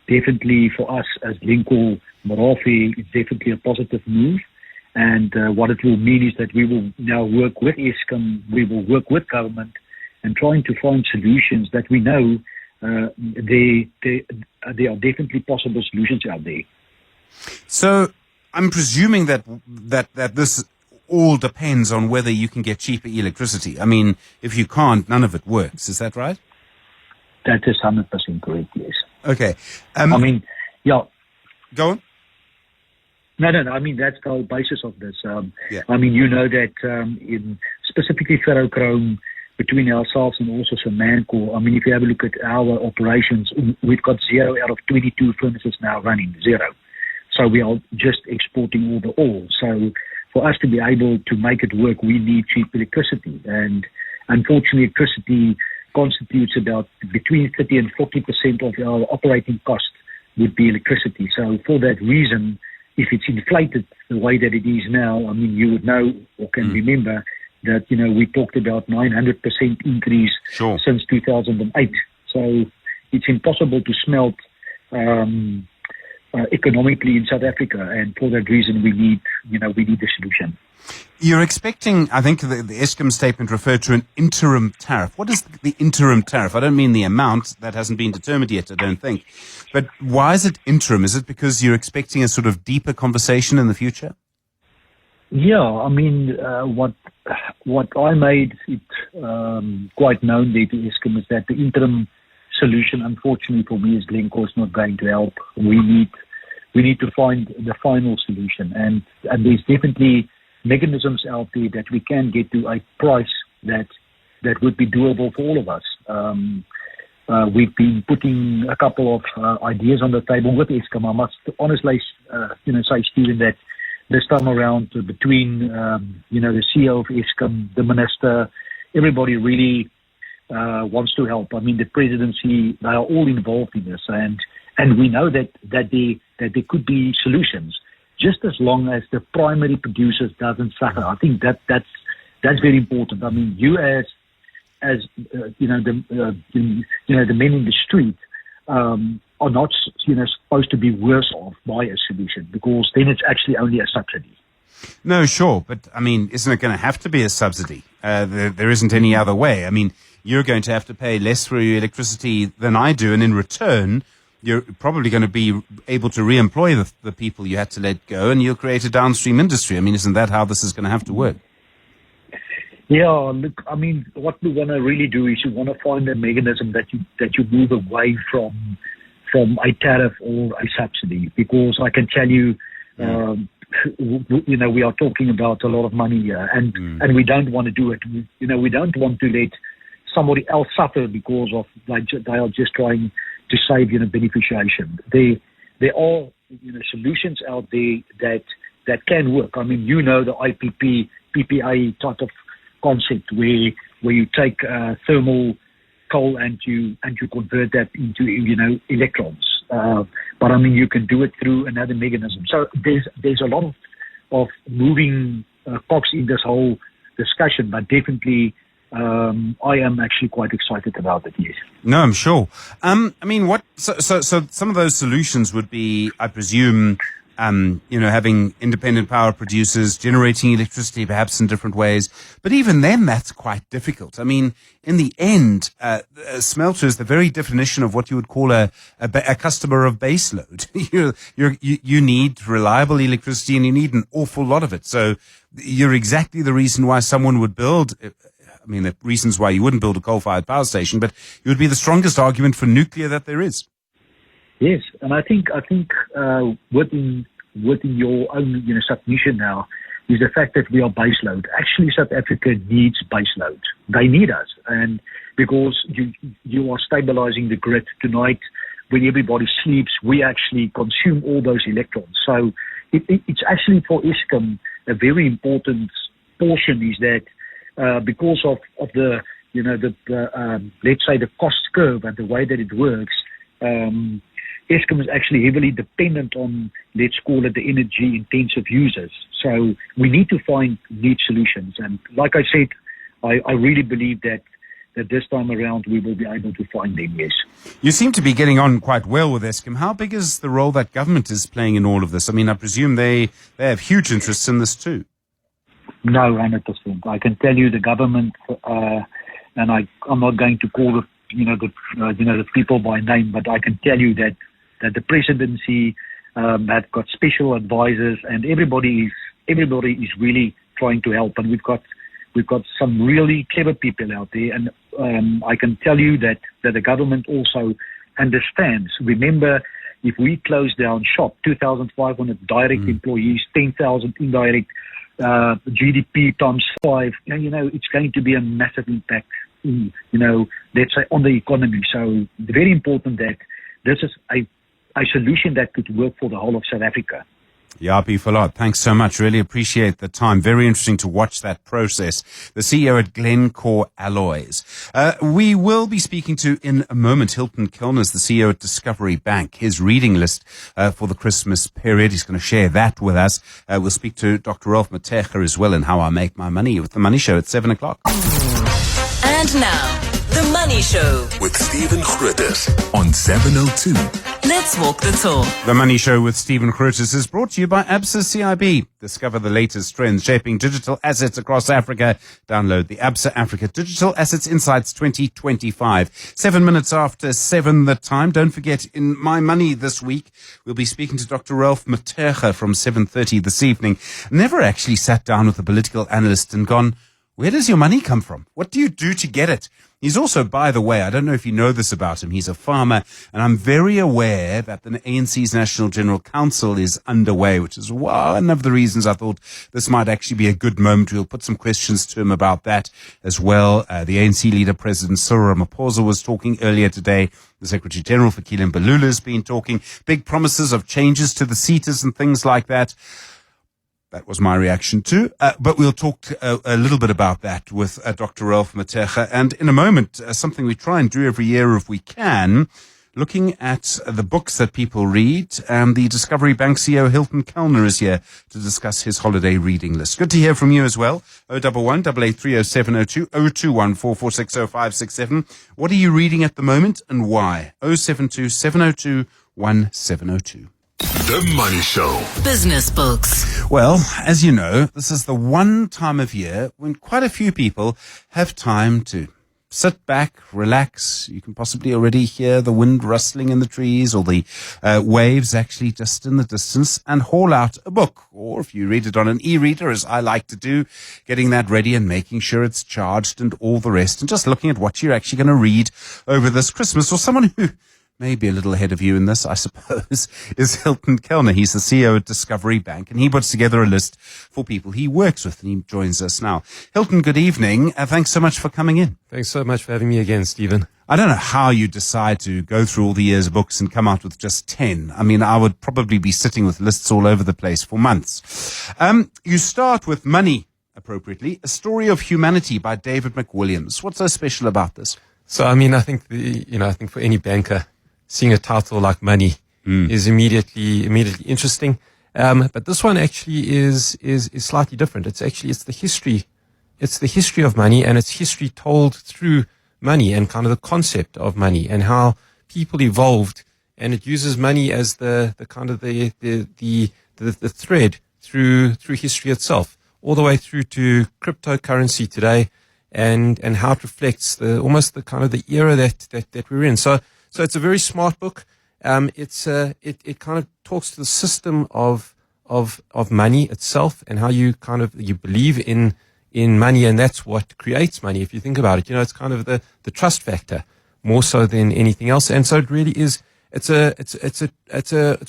definitely for us as Glencore Merafe, it's definitely a positive move. And what it will mean is that we will now work with Eskom, we will work with government and trying to find solutions that we know there are definitely possible solutions out there. So I'm presuming that this all depends on whether you can get cheaper electricity. I mean, if you can't, none of it works. Is that right? That is 100% correct, yes. Okay. Yeah. Go on. No. I mean, that's the whole basis of this. I mean, you know that in specifically ferrochrome, between ourselves and also Manco, I mean, if you have a look at our operations, we've got 0 out of 22 furnaces now running, 0. So we are just exporting all the ore. So for us to be able to make it work, we need cheap electricity. And unfortunately, electricity constitutes about between 30 and 40% of our operating cost would be electricity. So for that reason, if it's inflated the way that it is now, I mean, you would know or can remember that, we talked about 900% increase since 2008. So it's impossible to smelt economically in South Africa, and for that reason we need a solution. You're expecting, I think the Eskom statement referred to an interim tariff. What is the interim tariff? I don't mean the amount. That hasn't been determined yet, I don't think. But why is it interim? Is it because you're expecting a sort of deeper conversation in the future? Yeah, I mean, what I made it quite known there to Eskom is that the interim solution, unfortunately for me, is Glencore is not going to help. We need to find the final solution, and there's definitely mechanisms out there that we can get to a price that would be doable for all of us. We've been putting a couple of ideas on the table with Eskom. I must honestly, say, Stephen, that this time around, between the CEO of Eskom, the minister, everybody really wants to help. I mean, the presidency, they are all involved in this, and we know that there could be solutions, just as long as the primary producers doesn't suffer. I think that's very important. I mean, you as the men in the street are not supposed to be worse off by a solution, because then it's actually only a subsidy. No, sure, but I mean, isn't it going to have to be a subsidy? There isn't any other way. I mean, you're going to have to pay less for your electricity than I do, and in return, you're probably going to be able to re-employ the people you had to let go, and you'll create a downstream industry. I mean, isn't that how this is going to have to work? Yeah, look, I mean, what we want to really do is you want to find a mechanism that you move away from a tariff or a subsidy, because I can tell you, we are talking about a lot of money here, and we don't want to do it. We don't want to let somebody else suffer because of they are just trying to save beneficiation. There are solutions out there that can work. I mean, the IPP PPA type of concept where you take thermal coal and you convert that into electrons. But I mean, you can do it through another mechanism. So there's a lot of moving cogs in this whole discussion, but definitely I am actually quite excited about it. Yes. No, I'm sure. I mean, so some of those solutions would be, I presume, having independent power producers generating electricity perhaps in different ways. But even then, that's quite difficult. I mean, in the end, smelter is the very definition of what you would call a customer of baseload. You need reliable electricity, and you need an awful lot of it. So you're exactly the reason why someone would build. I mean, the reasons why you wouldn't build a coal-fired power station, but it would be the strongest argument for nuclear that there is. Yes, and I think within your own submission now is the fact that we are baseload. Actually, South Africa needs baseload. They need us, and because you are stabilizing the grid tonight, when everybody sleeps, we actually consume all those electrons. So it's actually for Eskom a very important portion is that because of the let's say the cost curve and the way that it works. Eskom is actually heavily dependent on, let's call it, the energy-intensive users. So we need to find neat solutions. And like I said, I really believe that this time around we will be able to find them, yes. You seem to be getting on quite well with Eskom. How big is the role that government is playing in all of this? I mean, I presume they have huge interests in this too. No, 100%. I can tell you the government, and I'm not going to call the people by name, but I can tell you that the presidency have got special advisors, and everybody is really trying to help, and we've got some really clever people out there, and I can tell you that the government also understands. Remember, if we close down shop, 2,500 direct employees, 10,000 indirect, GDP times 5, it's going to be a massive impact, let's say, on the economy. So it's very important that this is a solution that could work for the whole of South Africa. Japie Fullard, thanks so much. Really appreciate the time. Very interesting to watch that process. The CEO at Glencore Alloys. We will be speaking to, in a moment, Hilton Kellner's the CEO at Discovery Bank. His reading list for the Christmas period. He's going to share that with us. We'll speak to Dr. Ralph Matega as well in How I Make My Money with The Money Show at 7 o'clock. And now, The Money Show. With Stephen Grootes on 702. Let's walk the talk. The Money Show with Stephen Grootes is brought to you by ABSA CIB. Discover the latest trends shaping digital assets across Africa. Download the ABSA Africa Digital Assets Insights 2025. 7 minutes after 7 the time. Don't forget, in My Money this week, we'll be speaking to Dr. Ralph Matega from 7:30 this evening. Never actually sat down with a political analyst and gone, where does your money come from? What do you do to get it? He's also, by the way, I don't know if you know this about him, he's a farmer, and I'm very aware that the ANC's National General Council is underway, which is one of the reasons I thought this might actually be a good moment. We'll put some questions to him about that as well. The ANC leader, President Cyril Ramaphosa, was talking earlier today. The Secretary General, Fikile Mbalula, has been talking. Big promises of changes to the seaters and things like that. That was my reaction too. But we'll talk a little bit about that with Dr. Ralph Matega. And in a moment, something we try and do every year if we can, looking at the books that people read. The Discovery Bank CEO, Hilton Kellner, is here to discuss his holiday reading list. Good to hear from you as well. 011 883 0702 021 446 0567. What are you reading at the moment and why? 072 702 1702. The Money Show. Business books. Well, as you know, this is the one time of year when quite a few people have time to sit back, relax. You can possibly already hear the wind rustling in the trees or the waves actually just in the distance and haul out a book. Or if you read it on an e-reader, as I like to do, getting that ready and making sure it's charged and all the rest, and just looking at what you're actually going to read over this Christmas. Or someone who maybe a little ahead of you in this, I suppose, is Hilton Kellner. He's the CEO at Discovery Bank, and he puts together a list for people he works with, and he joins us now. Hilton, good evening. Thanks so much for coming in. Thanks so much for having me again, Stephen. I don't know how you decide to go through all the years of books and come out with just 10. I mean, I would probably be sitting with lists all over the place for months. You start with Money, appropriately, A Story of Humanity by David McWilliams. What's so special about this? So, I mean, I think I think for any banker, seeing a title like Money is immediately interesting. But this one actually is slightly different. It's the history of money, and it's history told through money and kind of the concept of money and how people evolved. And it uses money as the kind of the thread through history itself, all the way through to cryptocurrency today, and how it reflects almost the kind of the era that we're in. So it's a very smart book. It kind of talks to the system of money itself and how you believe in money, and that's what creates money. If you think about it, it's kind of the trust factor more so than anything else. And so it really is. It's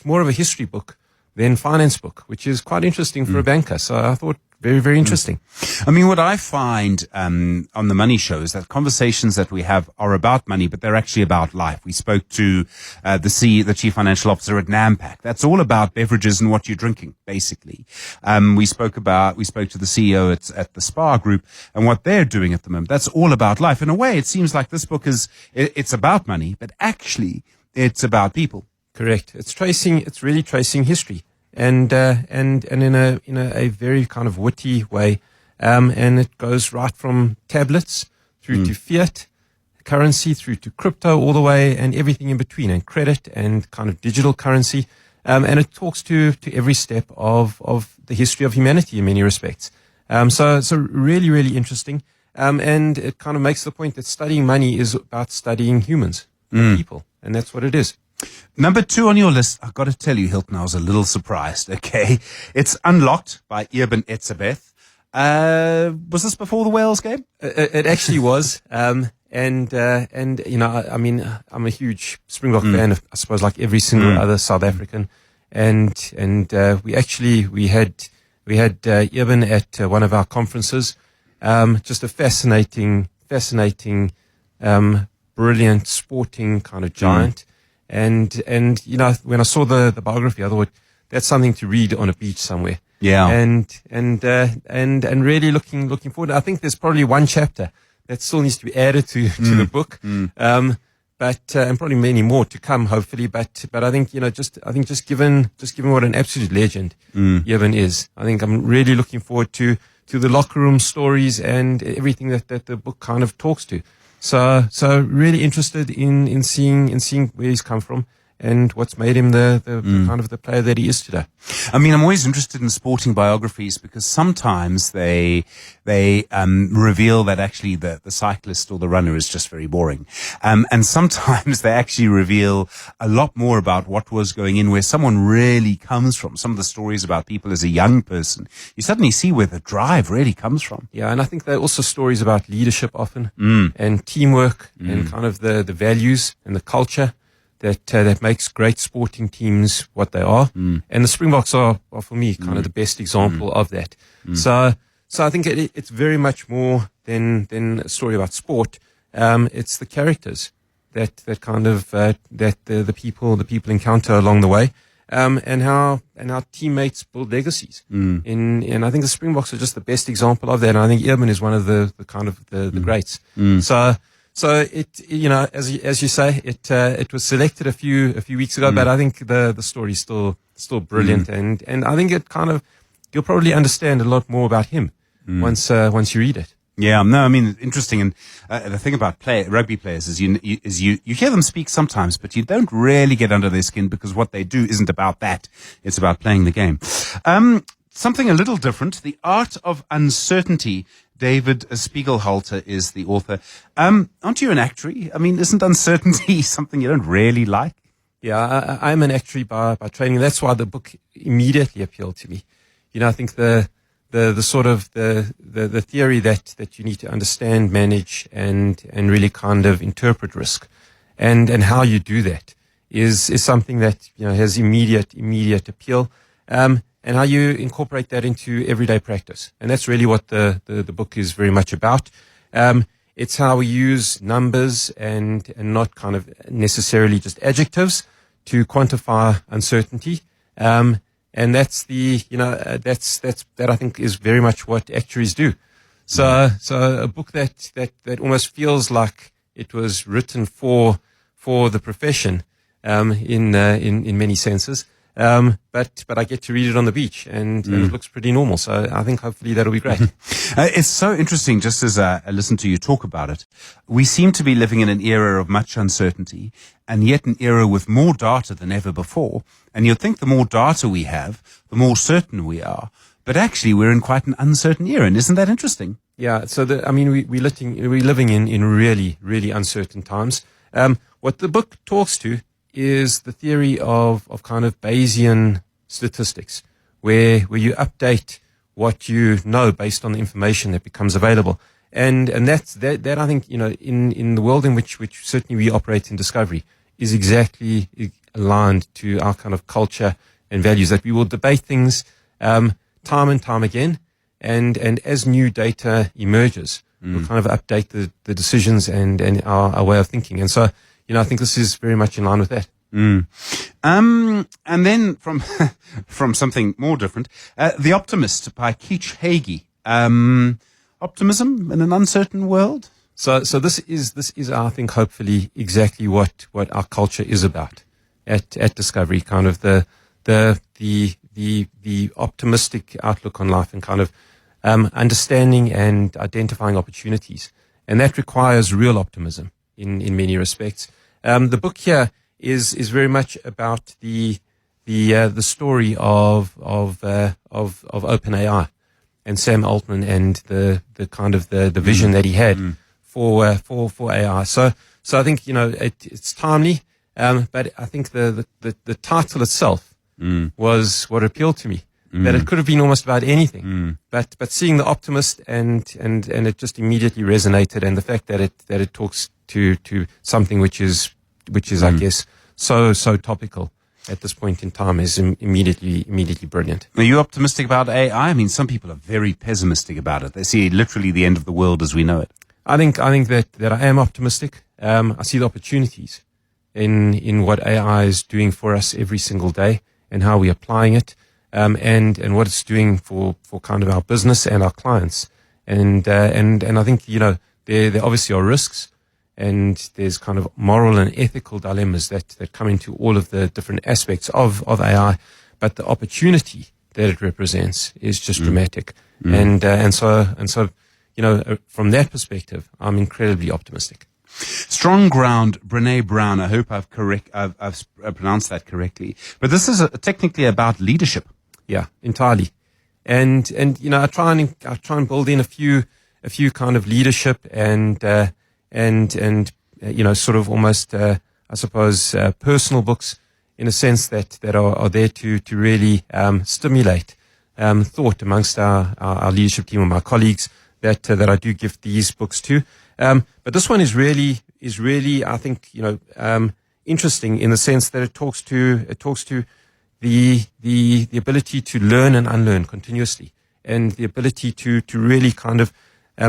more of a history book than finance book, which is quite interesting for a banker. So I thought very, very interesting. I mean, what I find on the Money Show is that conversations that we have are about money, but they're actually about life. We spoke to the chief financial officer at Unpacks. That's all about beverages and what you're drinking, basically. We spoke to the CEO at the Spa Group and what they're doing at the moment. That's all about life. In a way, it seems like this book it's about money, but actually it's about people. Correct. It's really tracing history. And in a very kind of witty way. And it goes right from tablets through to fiat currency, through to crypto, all the way, and everything in between, and credit and kind of digital currency. And it talks to every step of the history of humanity in many respects. So really, really interesting. And it kind of makes the point that studying money is about studying humans, people. And that's what it is. Number 2 on your list, I've got to tell you, Hilton, I was a little surprised, okay? It's Unlocked by Eben Etzebeth. Was this before the Wales game? It actually was. And I mean, I'm a huge Springbok fan, I suppose, like every single other South African. And we had Eben at one of our conferences. Just a fascinating, brilliant sporting kind of giant. And when I saw the biography, I thought that's something to read on a beach somewhere. Yeah. And really looking forward. I think there's probably one chapter that still needs to be added to the book. But and probably many more to come, hopefully. But I think just given what an absolute legend Jevon is, I think I'm really looking forward to the locker room stories and everything that the book kind of talks to. So really interested in seeing where he's come from and what's made him the kind of the player that he is today. I mean, I'm always interested in sporting biographies because sometimes they reveal that actually the cyclist or the runner is just very boring. And sometimes they actually reveal a lot more about what was going in, where someone really comes from. Some of the stories about people as a young person, you suddenly see where the drive really comes from. Yeah, and I think there are also stories about leadership often and teamwork and kind of the values and the culture that makes great sporting teams what they are. And the Springboks are for me kind of the best example of that. So I think it's very much more than a story about sport. It's the characters that kind of that the people encounter along the way. And how teammates build legacies. And I think the Springboks are just the best example of that. And I think Ehrman is one of the kind of the greats. So it, as you say, it was selected a few weeks ago, but I think the story is still brilliant. And I think it kind of, you'll probably understand a lot more about him once you read it. Yeah, no, I mean, interesting. And the thing about rugby players is you hear them speak sometimes, but you don't really get under their skin because what they do isn't about that. It's about playing the game. Something a little different, The Art of Uncertainty. David Spiegelhalter is the author. Aren't you an actuary? I mean, isn't uncertainty something you don't really like? Yeah, I'm an actuary by training. That's why the book immediately appealed to me. I think the sort of the theory that you need to understand, manage, and really kind of interpret risk, and how you do that is something that has immediate appeal. And how you incorporate that into everyday practice. And that's really what the book is very much about. It's how we use numbers and not kind of necessarily just adjectives to quantify uncertainty. And that's that I think is very much what actuaries do. So a book that almost feels like it was written for the profession, in many senses. But I get to read it on the beach and it looks pretty normal. So I think hopefully that'll be great. It's so interesting, just as I listen to you talk about it. We seem to be living in an era of much uncertainty and yet an era with more data than ever before. And you'd think the more data we have, the more certain we are. But actually we're in quite an uncertain era. And isn't that interesting? Yeah. So we're living in really, really uncertain times. What the book talks to is the theory of kind of Bayesian statistics, where you update what you know based on the information that becomes available. And that I think, in the world in which certainly we operate in Discovery is exactly aligned to our kind of culture and values, that we will debate things, time and time again. And as new data emerges, we'll kind of update the decisions and our way of thinking. And so, I think this is very much in line with that. And then from something more different, The Optimist by Keach Hagee. Optimism in an uncertain world. So this is I think hopefully exactly what our culture is about at Discovery, kind of the optimistic outlook on life and kind of understanding and identifying opportunities, and that requires real optimism in many respects. The book here is very much about the story of OpenAI and Sam Altman and the kind of the vision that he had for AI. So I think it's timely, but I think the title itself was what appealed to me. That it could have been almost about anything, but seeing The Optimist and it just immediately resonated, and the fact that it talks to something which is I guess so topical at this point in time is immediately brilliant. Are you optimistic about AI? I mean, some people are very pessimistic about it. They see literally the end of the world as we know it. I think that I am optimistic. I see the opportunities in what AI is doing for us every single day, and how we're applying it, and what it's doing for kind of our business and our clients. And I think, there obviously are risks, and there's kind of moral and ethical dilemmas that come into all of the different aspects of AI, but the opportunity that it represents is just dramatic. And so, from that perspective, I'm incredibly optimistic. Strong Ground, Brene Brown. I hope I've pronounced that correctly. But this is technically about leadership. Yeah, entirely. And I try and build in a few kind of leadership and sort of almost I suppose personal books, in a sense that are there to really stimulate thought amongst our leadership team and my colleagues that I do give these books to. But this one is really I think interesting in the sense that it talks to the ability to learn and unlearn continuously, and the ability to really kind of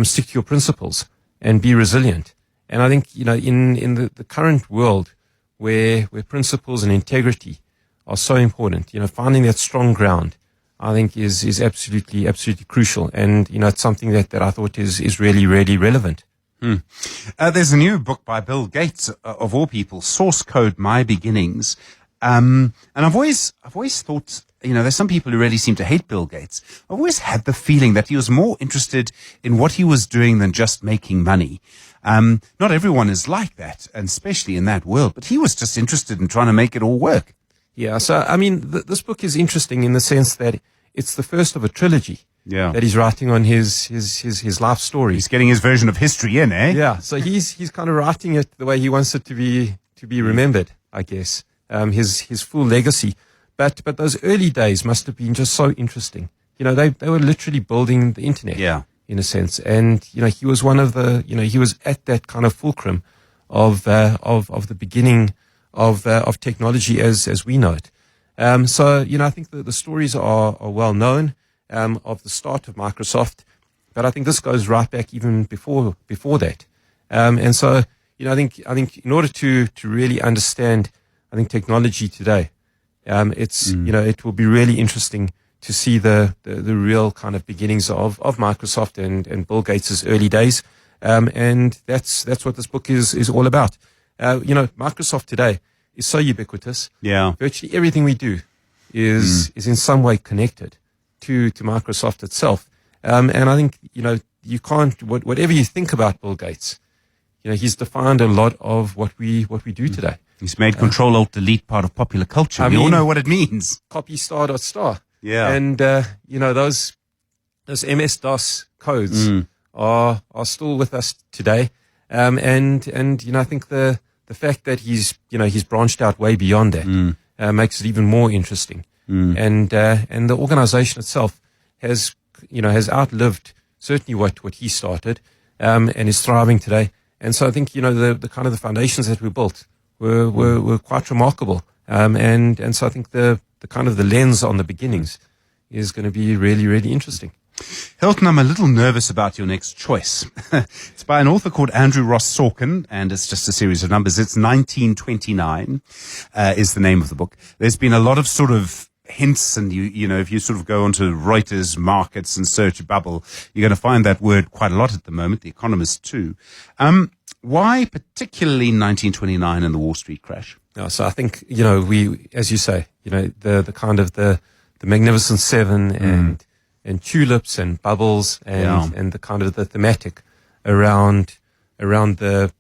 stick to your principles and be resilient. And I think in the current world where principles and integrity are so important, finding that strong ground, I think is absolutely crucial. And it's something that I thought is really relevant. There's a new book by Bill Gates, of all people, Source Code: My Beginnings. And I've always thought, there's some people who really seem to hate Bill Gates. I've always had the feeling that he was more interested in what he was doing than just making money. Not everyone is like that, and especially in that world, but he was just interested in trying to make it all work. Yeah. So, I mean, this book is interesting in the sense that it's the first of a trilogy. Yeah. That he's writing on his life story. He's getting his version of history in, eh? Yeah. So he's kind of writing it the way he wants it to be remembered, I guess. His full legacy. But those early days must have been just so interesting. They were literally building the internet. Yeah. In a sense. And, he was one of the, he was at that kind of fulcrum of the beginning of technology as we know it. So, I think the stories are well known, of the start of Microsoft, but I think this goes right back even before that. And so, I think in order to really understand, I think, technology today, it will be really interesting to see the real kind of beginnings of Microsoft and Bill Gates' early days. And that's what this book is all about. Microsoft today is so ubiquitous. Yeah. Virtually everything we do is in some way connected to Microsoft itself. And I think, you can't, whatever you think about Bill Gates, he's defined a lot of what we do today. He's made Control-Alt-Delete part of popular culture. We all know what it means. Copy star. Yeah. And, those MS-DOS codes are still with us today. And I think the fact that he's branched out way beyond that, makes it even more interesting. And the organization itself has outlived certainly what he started, and is thriving today. And so I think, the kind of the foundations that we built were quite remarkable. And so I think the kind of the lens on the beginnings is going to be really, really interesting. Hilton, I'm a little nervous about your next choice. It's by an author called Andrew Ross Sorkin, and it's just a series of numbers. It's 1929, is the name of the book. There's been a lot of sort of hints, and if you sort of go onto Reuters markets and search bubble, you're going to find that word quite a lot at the moment, The Economist too. Why particularly 1929 and the Wall Street crash? So I think, we, as you say, the kind of the Magnificent Seven and tulips and bubbles and the kind of the thematic around the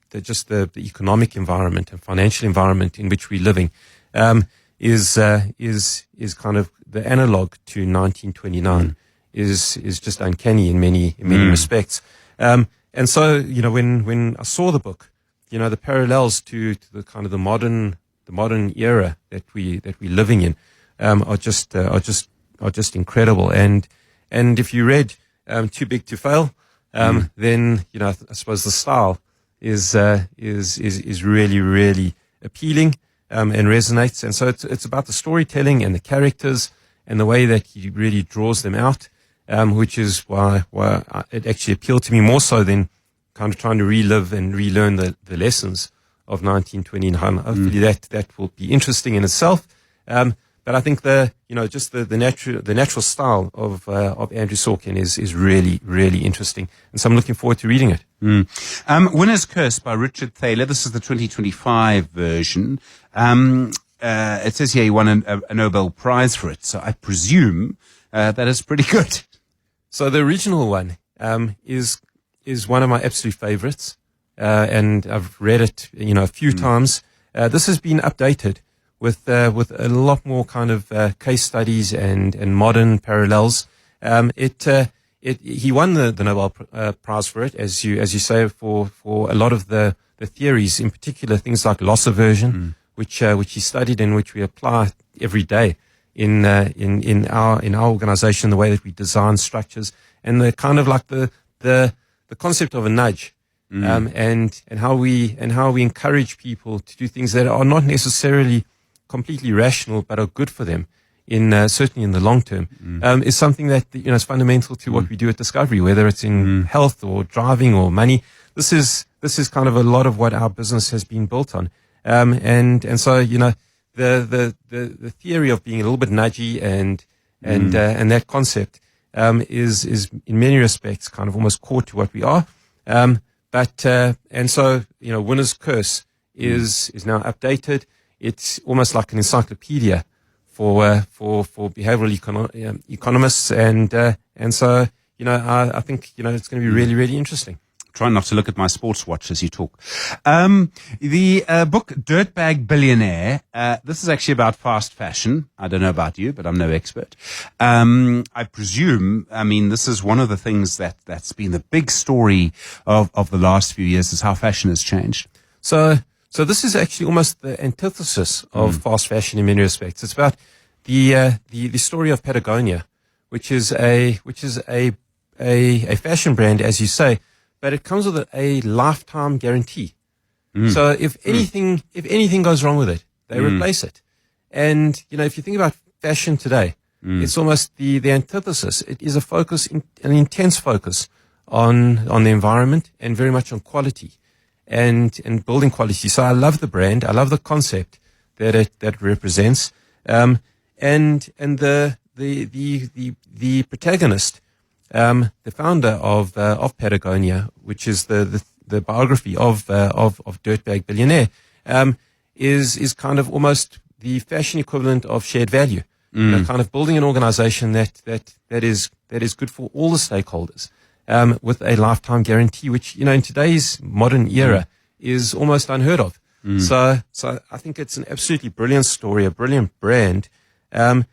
economic environment and financial environment in which we're living, is kind of the analog to 1929 is just uncanny in many respects. And so, when I saw the book, the parallels to the kind of the modern era that we're living in, are just incredible. And if you read, Too Big to Fail, then, I suppose the style is really, really appealing, and resonates. And so it's about the storytelling and the characters and the way that he really draws them out, which is why it actually appealed to me more so than kind of trying to relive and relearn the lessons of 1929. Hopefully that will be interesting in itself. But I think the natural style of Andrew Sorkin is really, really interesting. And so I'm looking forward to reading it. Winner's Curse by Richard Thaler. This is the 2025 version. It says here he won a Nobel Prize for it. So I presume that is pretty good. So the original one is one of my absolute favorites. And I've read it, a few times. This has been updated with a lot more kind of case studies and modern parallels. He won the Nobel Prize for it, as you say, for a lot of the theories, in particular things like loss aversion, which he studied and which we apply every day in our organization, the way that we design structures, and the kind of like the concept of a nudge. And how we encourage people to do things that are not necessarily completely rational, but are good for them certainly in the long term, is something that, is fundamental to what we do at Discovery, whether it's in health or driving or money. This is kind of a lot of what our business has been built on. And so, the theory of being a little bit nudgy and that concept, is in many respects kind of almost core to what we are. And so, Winner's Curse is now updated. It's almost like an encyclopedia for behavioral economists. And so, I think, it's going to be really, really interesting. Try not to look at my sports watch as you talk. The book Dirtbag Billionaire, this is actually about fast fashion. I don't know about you, but I'm no expert. I presume, this is one of the things that's been the big story of the last few years, is how fashion has changed. So this is actually almost the antithesis of fast fashion in many respects. It's about the story of Patagonia, which is a fashion brand, as you say, but it comes with a lifetime guarantee. So if anything goes wrong with it, they replace it. And, if you think about fashion today, it's almost the antithesis. It is an intense focus on the environment and very much on quality and building quality. So I love the brand. I love the concept that it represents. And the protagonist, the founder of Patagonia, which is the biography of Dirtbag Billionaire, is kind of almost the fashion equivalent of shared value. Kind of building an organization that is good for all the stakeholders, with a lifetime guarantee, which, in today's modern era is almost unheard of. So I think it's an absolutely brilliant story, a brilliant brand. And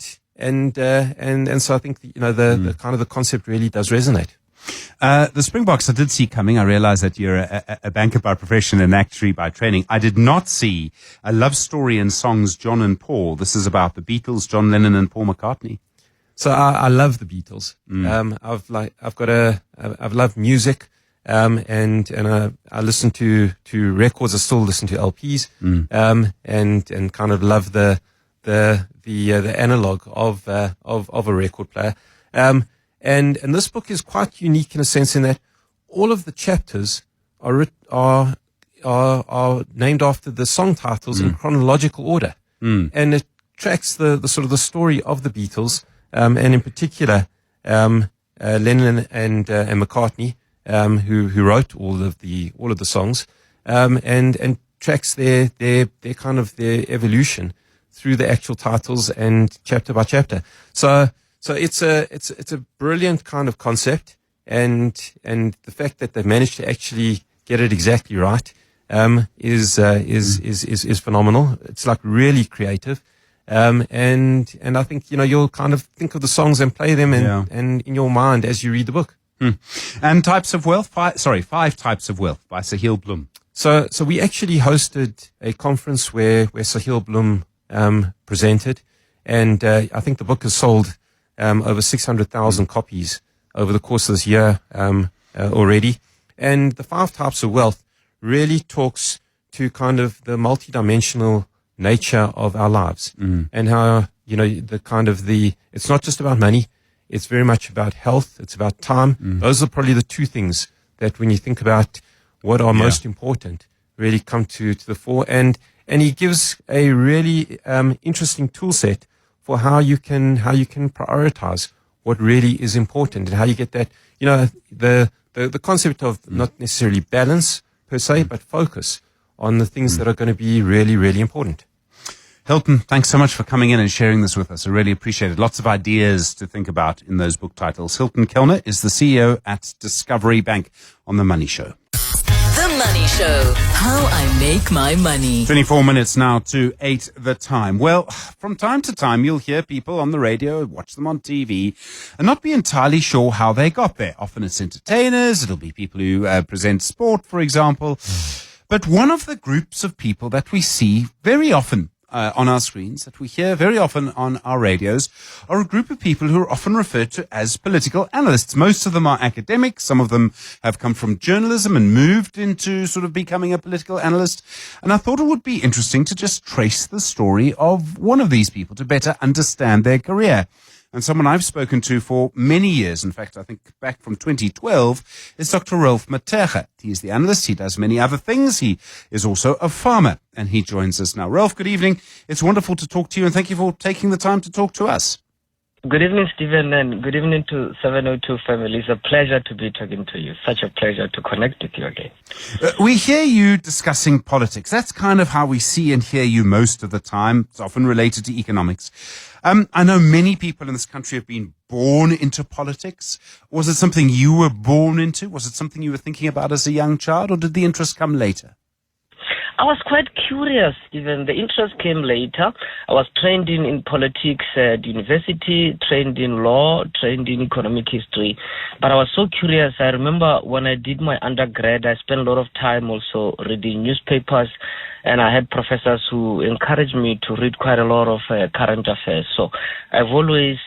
so I think, the kind of the concept really does resonate. The Springboks I did see coming. I realized that you're a banker by profession and actuary by training. I did not see a love story in songs, John and Paul. This is about the Beatles, John Lennon and Paul McCartney. So I love the Beatles. I've loved music. And I listen to records. I still listen to LPs. And kind of love the analog of a record player. And this book is quite unique in a sense in that all of the chapters are named after the song titles in chronological order. And it tracks the sort of the story of the Beatles, and in particular, Lennon and McCartney, who wrote all of the songs, and tracks their kind of their evolution through the actual titles and chapter by chapter. So it's a brilliant kind of concept, and the fact that they've managed to actually get it exactly right is phenomenal. It's like really creative. And I think, you'll kind of think of the songs and play them and in your mind as you read the book. And Types of Wealth, Five Types of Wealth by Sahil Bloom. So we actually hosted a conference where Sahil Bloom presented, and I think the book has sold over 600,000 copies over the course of this year already. And the 5 Types of Wealth really talks to kind of the multidimensional nature of our lives, and how, it's not just about money. It's very much about health. It's about time. Those are probably the 2 things that when you think about what are most important really come to the fore. And And he gives a really interesting tool set for how you can prioritize what really is important and how you get that, the concept of not necessarily balance per se, but focus on the things that are going to be really, really important. Hilton, thanks so much for coming in and sharing this with us. I really appreciate it. Lots of ideas to think about in those book titles. Hilton Kellner is the CEO at Discovery Bank on The Money Show. The Money Show. How I make my money. 24 minutes now to 8 the time. Well, from time to time, you'll hear people on the radio, watch them on TV, and not be entirely sure how they got there. Often it's entertainers. It'll be people who present sport, for example. But one of the groups of people that we see very often on our screens, that we hear very often on our radios, are a group of people who are often referred to as political analysts. Most of them are academics. Some of them have come from journalism and moved into sort of becoming a political analyst. And I thought it would be interesting to just trace the story of one of these people to better understand their career. And someone I've spoken to for many years, in fact, I think back from 2012, is Dr. Ralph Matega. He's the analyst. He does many other things. He is also a farmer, and he joins us now. Ralph, good evening. It's wonderful to talk to you, and thank you for taking the time to talk to us. Good evening, Stephen, and good evening to 702 family. It's a pleasure to be talking to you. Such a pleasure to connect with you again. We hear you discussing politics. That's kind of how we see and hear you most of the time. It's often related to economics. I know many people in this country have been born into politics. Was it something you were born into? Was it something you were thinking about as a young child, or did the interest come later? I was quite curious, even the interest came later. I was trained in politics at university, trained in law, trained in economic history. But I was so curious. I remember when I did my undergrad, I spent a lot of time also reading newspapers, and I had professors who encouraged me to read quite a lot of current affairs. So I've always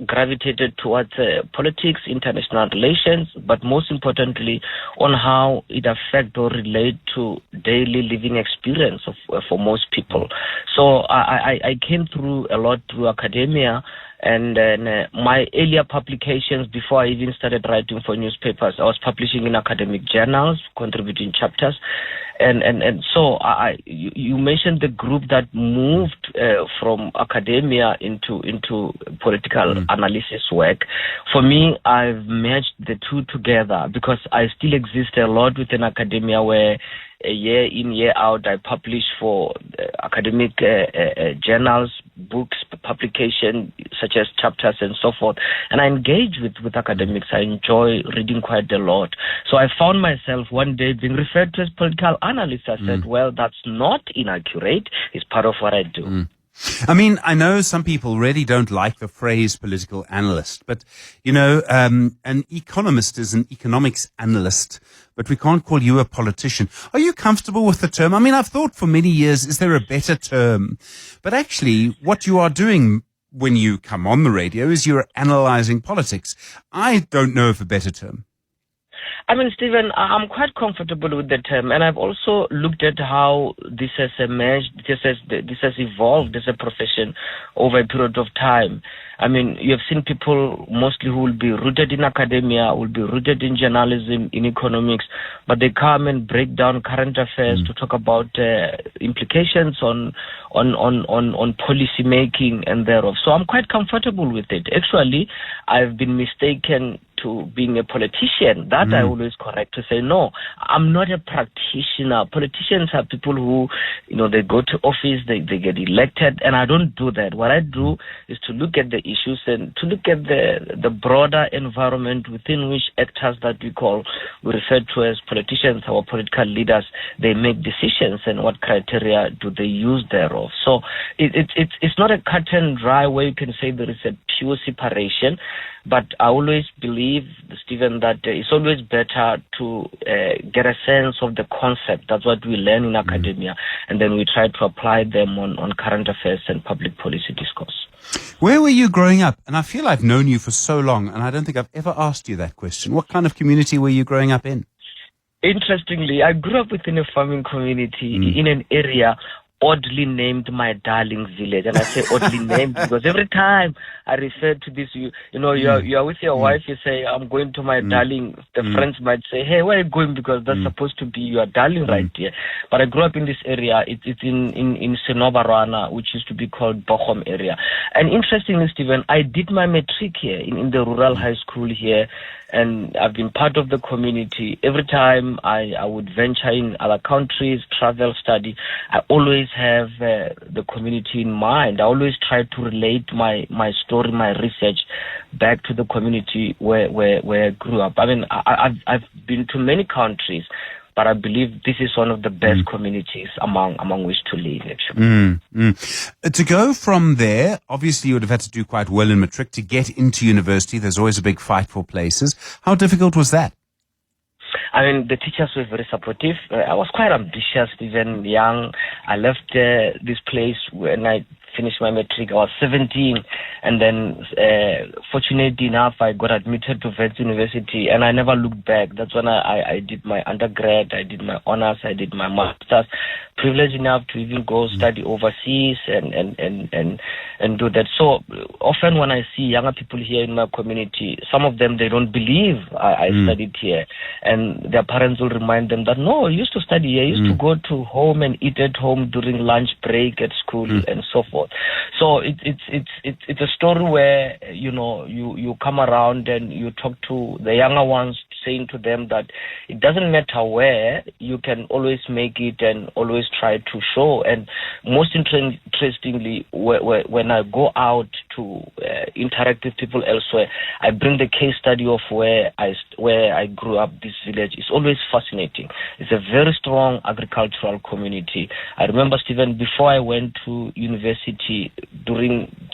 gravitated towards politics, international relations, but most importantly on how it affects or relate to daily living experience for most people. So I came through a lot through academia. And then my earlier publications, before I even started writing for newspapers, I was publishing in academic journals, contributing chapters. And so you mentioned the group that moved from academia into political analysis work. For me, I've merged the two together because I still exist a lot within academia where year in, year out, I publish for academic journals, books, publication, such as chapters and so forth. And I engage with academics. I enjoy reading quite a lot. So I found myself one day being referred to as political analyst. I said, well, that's not inaccurate. It's part of what I do. I mean, I know some people really don't like the phrase political analyst, but, an economist is an economics analyst, but we can't call you a politician. Are you comfortable with the term? I mean, I've thought for many years, is there a better term? But actually, what you are doing when you come on the radio is you're analyzing politics. I don't know of a better term. I mean, Stephen, I'm quite comfortable with the term, and I've also looked at how this has emerged, this has evolved as a profession over a period of time. I mean, you have seen people mostly who will be rooted in academia, will be rooted in journalism, in economics, but they come and break down current affairs to talk about implications on policy making and thereof. So I'm quite comfortable with it. Actually, I've been mistaken to being a politician. That I always correct to say, no, I'm not a practitioner. Politicians are people who, they go to office, they get elected, and I don't do that. What I do is to look at the issues and to look at the broader environment within which actors that we refer to as politicians, our political leaders, they make decisions, and what criteria do they use thereof. So it's not a cut and dry way you can say there is a pure separation. But I always believe, Stephen, that it's always better to get a sense of the concept. That's what we learn in academia. And then we try to apply them on current affairs and public policy discourse. Where were you growing up? And I feel I've known you for so long, and I don't think I've ever asked you that question. What kind of community were you growing up in? Interestingly, I grew up within a farming community in an area oddly named my darling village. And I say oddly named because every time I refer to this, you are with your wife, you say, I'm going to my darling. The friends might say, hey, where are you going? Because that's supposed to be your darling right here. But I grew up in this area. It's in Senobarwana, which used to be called Bochum area. And interestingly, Stephen, I did my matric here in the rural high school here, and I've been part of the community. Every time I would venture in other countries, travel, study, I always have the community in mind. I always try to relate my story, my research back to the community where I grew up. I mean, I've been to many countries, but I believe this is one of the best communities among which to live, actually. To go from there, obviously you would have had to do quite well in matric to get into university. There's always a big fight for places. How difficult was that? I mean, the teachers were very supportive. I was quite ambitious, even young. I left this place when I finished my matric. I was 17, and then fortunately enough, I got admitted to Wits University, and I never looked back. That's when I did my undergrad, I did my honors, I did my masters. Privileged enough to even go study overseas and do that. So often when I see younger people here in my community, some of them, they don't believe I studied here, and their parents will remind them that no, you used to study here, you used to go to home and eat at home during lunch break at school and so forth. So it's a story where you come around and you talk to the younger ones, saying to them that it doesn't matter where, you can always make it and always try to show. And most interestingly, when I go out to interact with people elsewhere, I bring the case study of where I grew up, this village. It's always fascinating. It's a very strong agricultural community. I remember, Stephen, before I went to university,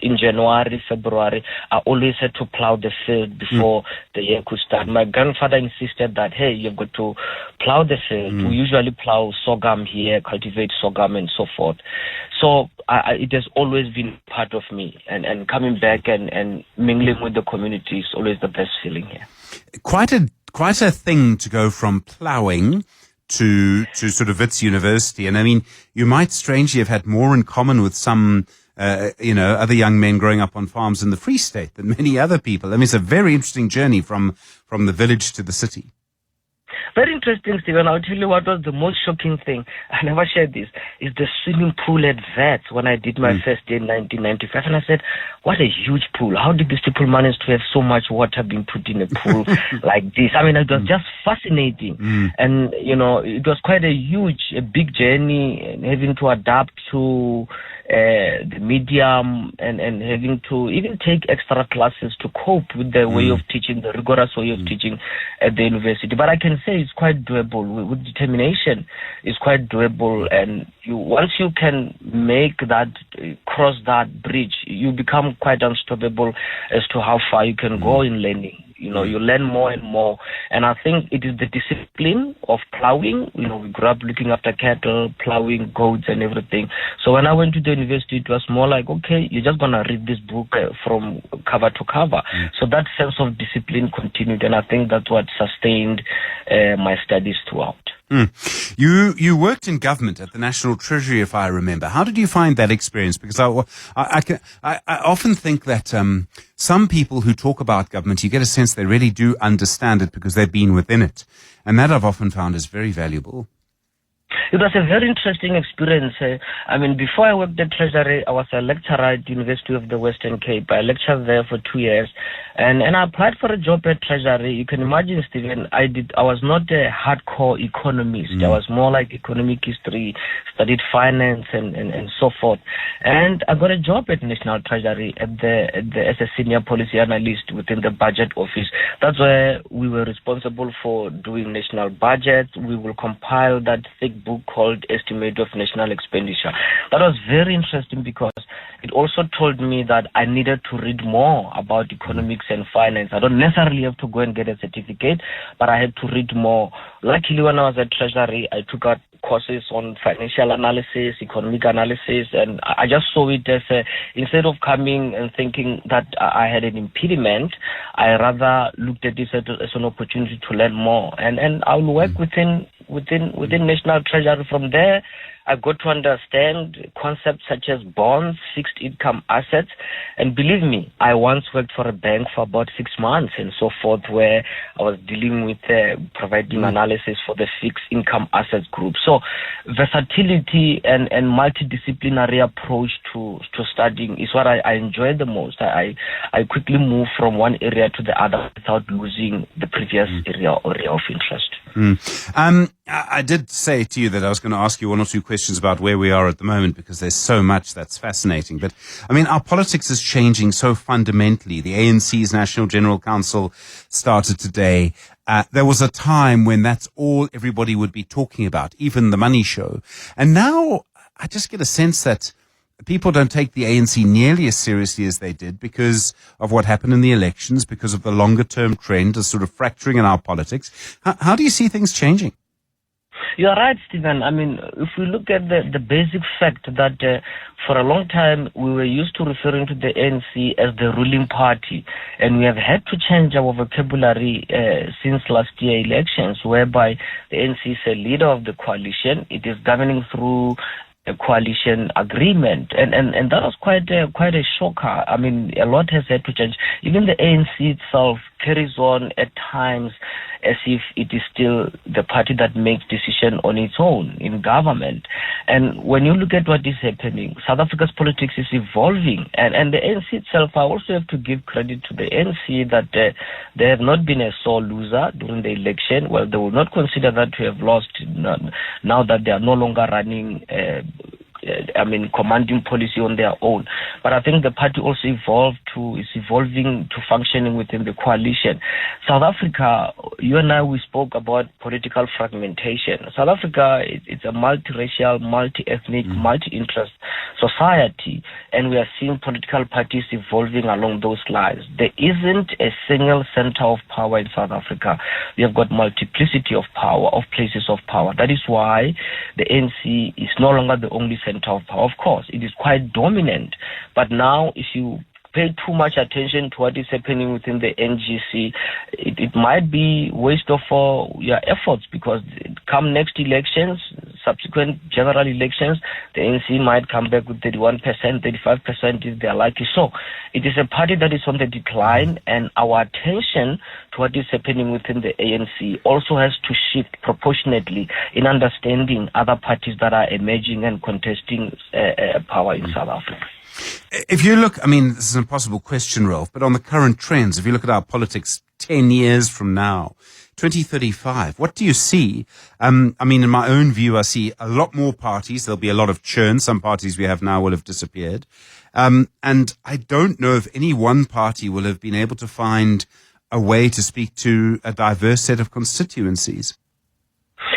in January, February, I always had to plow the field before the year could start. My grandfather insisted that, hey, you've got to plow the field. We usually plow sorghum here, cultivate sorghum and so forth. So it has always been part of me, and coming back and mingling with the community is always the best feeling here. Quite a thing to go from plowing to sort of Wits University. And I mean, you might strangely have had more in common with some other young men growing up on farms in the Free State than many other people. I mean, it's a very interesting journey from the village to the city. Very interesting, Stephen. I'll tell you what was the most shocking thing. I never shared this. Is the swimming pool at Wits when I did my first day in 1995. And I said, what a huge pool. How did these people manage to have so much water being put in a pool like this? I mean, it was just fascinating. And, it was quite a big journey, and having to adapt to the medium and having to even take extra classes to cope with the way of teaching, the rigorous way of teaching at the university. But I can say it's quite doable with determination. It's quite doable, and once you can cross that bridge, you become quite unstoppable as to how far you can go in learning. You learn more and more. And I think it is the discipline of plowing. We grew up looking after cattle, plowing goats and everything. So when I went to the university, it was more like, okay, you're just going to read this book from cover to cover. So that sense of discipline continued, and I think that's what sustained my studies throughout. You worked in government at the National Treasury, if I remember. How did you find that experience? Because I often think that some people who talk about government, you get a sense they really do understand it because they've been within it. And that I've often found is very valuable. It was a very interesting experience. Before I worked at Treasury, I was a lecturer at the University of the Western Cape. I lectured there for 2 years, and I applied for a job at Treasury. You can imagine, Stephen, I was not a hardcore economist. I was more like economic history, studied finance and so forth. And I got a job at National Treasury as a senior policy analyst within the budget office. That's where we were responsible for doing national budget. We will compile that thick book called Estimate of National Expenditure. That was very interesting because it also told me that I needed to read more about economics and finance. I don't necessarily have to go and get a certificate, but I had to read more. Luckily, when I was at Treasury, I took out courses on financial analysis, economic analysis, and I just saw it as instead of coming and thinking that I had an impediment, I rather looked at this as an opportunity to learn more. And I will work within National Treasury. From there, I got to understand concepts such as bonds, fixed income assets. And believe me, I once worked for a bank for about 6 months and so forth, where I was dealing with providing analysis for the fixed income assets group. So versatility and multidisciplinary approach to studying is what I enjoy the most. I quickly move from one area to the other without losing the previous area of interest. I did say to you that I was going to ask you one or two questions about where we are at the moment, because there's so much that's fascinating. But I mean, our politics is changing so fundamentally. The ANC's National General Council started today. There was a time when that's all everybody would be talking about, even the Money Show. And now I just get a sense that people don't take the ANC nearly as seriously as they did because of what happened in the elections, because of the longer term trend of sort of fracturing in our politics. How do you see things changing? You're right, Stephen. I mean, if we look at the basic fact that for a long time we were used to referring to the ANC as the ruling party, and we have had to change our vocabulary since last year elections, whereby the ANC is a leader of the coalition. It is governing through a coalition agreement, and that was quite a shocker. I mean, a lot has had to change. Even the ANC itself carries on at times as if it is still the party that makes decision on its own in government. And when you look at what is happening, South Africa's politics is evolving, and the ANC itself, I also have to give credit to the ANC that they have not been a sore loser during the election. Well, they will not consider that to have lost now that they are no longer running commanding policy on their own. But I think the party also is evolving to functioning within the coalition. South Africa, you and I, we spoke about political fragmentation. South Africa, it's a multiracial, multi-ethnic, multi-interest society, and we are seeing political parties evolving along those lines. There isn't a single center of power in South Africa. We have got multiplicity of power, of places of power. That is why the ANC is no longer the only center of power. Of course, it is quite dominant, but now if you pay too much attention to what is happening within the NGC, it might be waste of your efforts, because come next elections, subsequent general elections, the ANC might come back with 31%, 35% if they are lucky. So it is a party that is on the decline, and our attention to what is happening within the ANC also has to shift proportionately in understanding other parties that are emerging and contesting power in South Africa. If you look, I mean, this is an impossible question, Ralph, but on the current trends, if you look at our politics 10 years from now, 2035, what do you see? I mean, in my own view, I see a lot more parties. There'll be a lot of churn. Some parties we have now will have disappeared. And I don't know if any one party will have been able to find a way to speak to a diverse set of constituencies.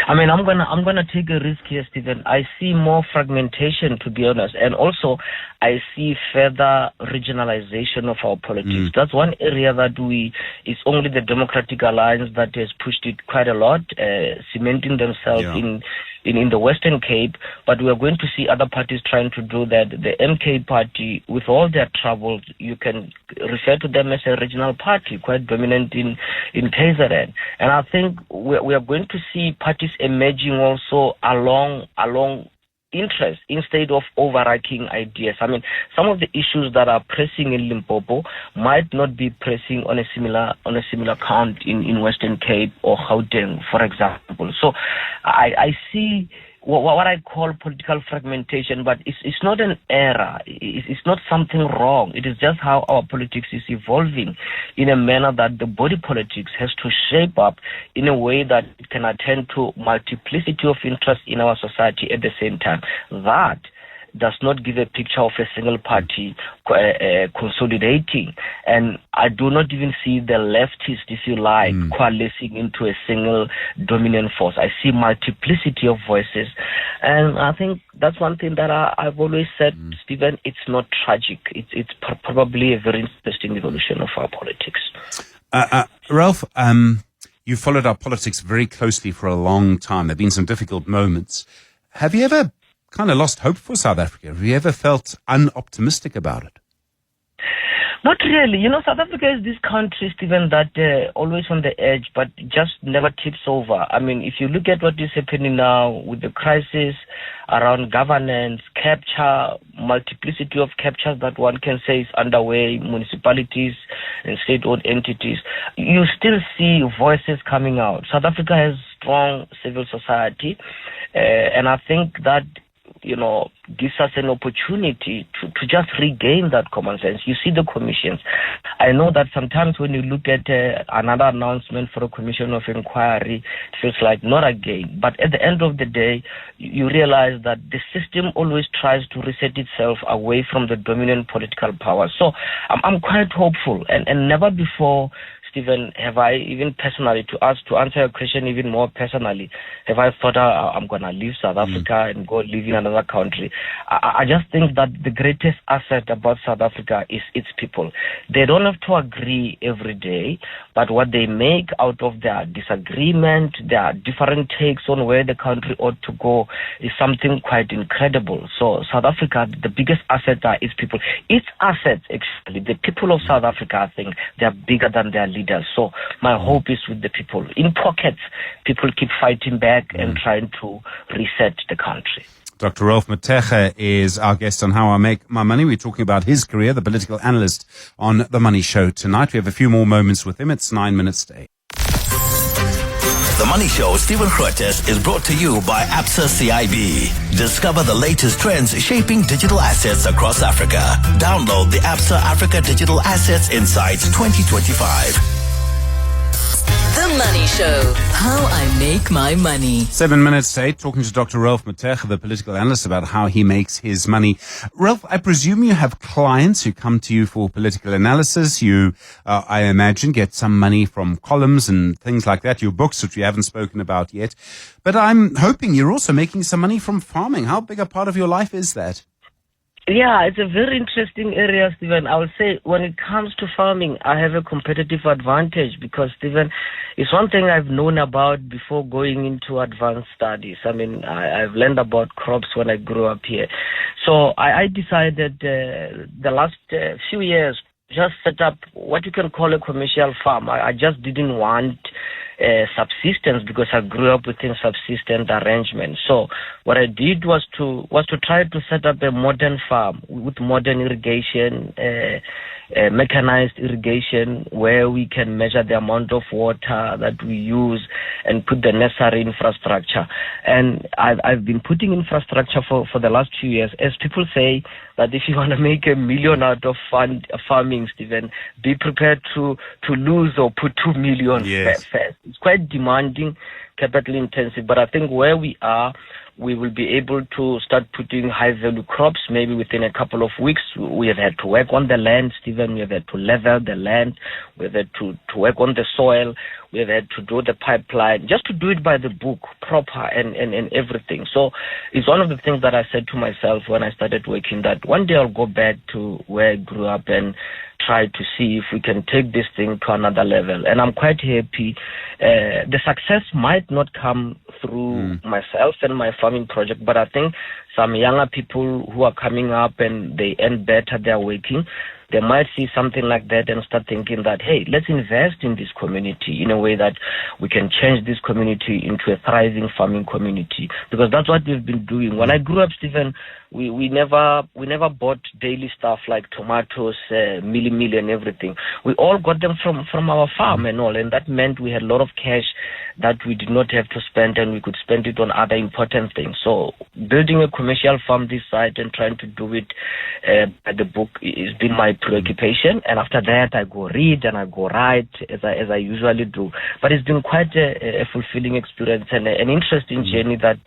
I mean, I'm gonna take a risk here, Stephen. I see more fragmentation, to be honest, and also I see further regionalization of our politics. That's one area that it's only the Democratic Alliance that has pushed it quite a lot, cementing themselves in the Western Cape, but we are going to see other parties trying to do that. The MK party, with all their troubles, you can refer to them as a regional party, quite dominant in KZN. And I think we are going to see parties emerging also along interest instead of overarching ideas. I mean, some of the issues that are pressing in Limpopo might not be pressing on a similar count in Western Cape or Gauteng, for example. So I see what I call political fragmentation, but it's not an error. It's not something wrong. It is just how our politics is evolving in a manner that the body politics has to shape up in a way that it can attend to multiplicity of interests in our society at the same time. That does not give a picture of a single party consolidating. And I do not even see the leftists, if you like, coalescing into a single dominant force. I see multiplicity of voices. And I think that's one thing that I've always said, Stephen, it's not tragic. It's probably a very interesting evolution of our politics. Ralph, you followed our politics very closely for a long time. There have been some difficult moments. Have you ever kind of lost hope for South Africa? Have you ever felt unoptimistic about it? Not really. You know, South Africa is this country, Stephen, that always on the edge, but just never tips over. I mean, if you look at what is happening now with the crisis around governance, capture, multiplicity of captures that one can say is underway, municipalities and state-owned entities, you still see voices coming out. South Africa has strong civil society, and I think that, you know, gives us an opportunity to just regain that common sense. You see the commissions. I know that sometimes when you look at another announcement for a commission of inquiry, it feels like not again. But at the end of the day, you realize that the system always tries to reset itself away from the dominant political power. So I'm quite hopeful, and never before, Stephen, have I even personally, to answer your question even more personally, have I thought I'm going to leave South Africa and go live in another country? I just think that the greatest asset about South Africa is its people. They don't have to agree every day, but what they make out of their disagreement, their different takes on where the country ought to go is something quite incredible. So South Africa, the biggest asset are its people. Its assets, actually, the people of South Africa, I think, they are bigger than their leaders. So my hope is with the people. In pockets, people keep fighting back and trying to reset the country. Dr. Ralph Mateja is our guest on How I Make My Money. We're talking about his career, the political analyst, on The Money Show tonight. We have a few more moments with him. It's 9 minutes to 8. The Money Show, Stephen Grootes, is brought to you by Absa CIB. Discover the latest trends shaping digital assets across Africa. Download the Absa Africa Digital Assets Insights 2025. The Money Show. How I Make My Money. 7 minutes to 8, talking to Dr. Ralph Mateja, the political analyst, about how he makes his money. Ralph, I presume you have clients who come to you for political analysis. You, I imagine, get some money from columns and things like that, your books, which we haven't spoken about yet. But I'm hoping you're also making some money from farming. How big a part of your life is that? Yeah, it's a very interesting area, Stephen. I would say when it comes to farming, I have a competitive advantage because, Stephen, it's one thing I've known about before going into advanced studies. I mean, I've learned about crops when I grew up here. So I decided the last few years just set up what you can call a commercial farm. I just didn't want subsistence because I grew up within subsistence arrangement. So what I did was to try to set up a modern farm with modern irrigation, mechanized irrigation, where we can measure the amount of water that we use and put the necessary infrastructure. And I've been putting infrastructure for the last few years. As people say, that if you want to make $1 million out of farming, Stephen, be prepared to lose or put 2 million first. It's quite demanding, capital intensive, but I think where we are, we will be able to start putting high-value crops maybe within a couple of weeks. We have had to work on the land, Stephen. We have had to level the land. We have had to work on the soil. We have had to do the pipeline, just to do it by the book, proper and everything. So it's one of the things that I said to myself when I started working, that one day I'll go back to where I grew up and try to see if we can take this thing to another level. And I'm quite happy. The success might not come through myself and my farming project, but I think some younger people who are coming up and they earn better, they're working, they might see something like that and start thinking that, hey, let's invest in this community in a way that we can change this community into a thriving farming community. Because that's what we've been doing. When I grew up, Stephen, we never bought daily stuff like tomatoes, milli and everything. We all got them from our farm and all, and that meant we had a lot of cash that we did not have to spend, and we could spend it on other important things. So building a commercial farm this side and trying to do it by the book has been my preoccupation. And after that, I go read and I go write as I usually do. But it's been quite a fulfilling experience and an interesting journey that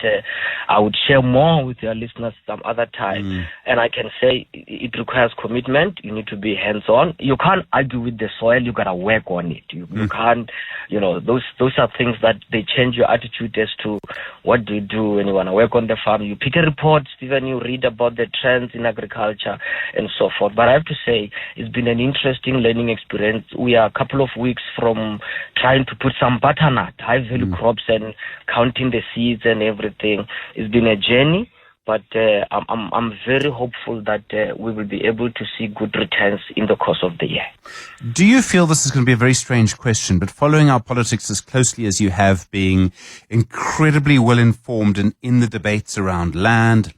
I would share more with your listeners some other time. And I can say it requires commitment. You need to be hands-on. You can't argue with the soil. You got to work on it. You can't, those are things that they change your attitude as to what do you do when you want to work on the farm. You pick a report, Stephen, you read about the trends in agriculture and so forth. But I have to say, it's been an interesting learning experience. We are a couple of weeks from trying to put some butternut, high-value crops, and counting the seeds and everything. It's been a journey, But I'm very hopeful that we will be able to see good returns in the course of the year. Do you feel this is going to be a very strange question, but following our politics as closely as you have, being incredibly well informed and in the debates around land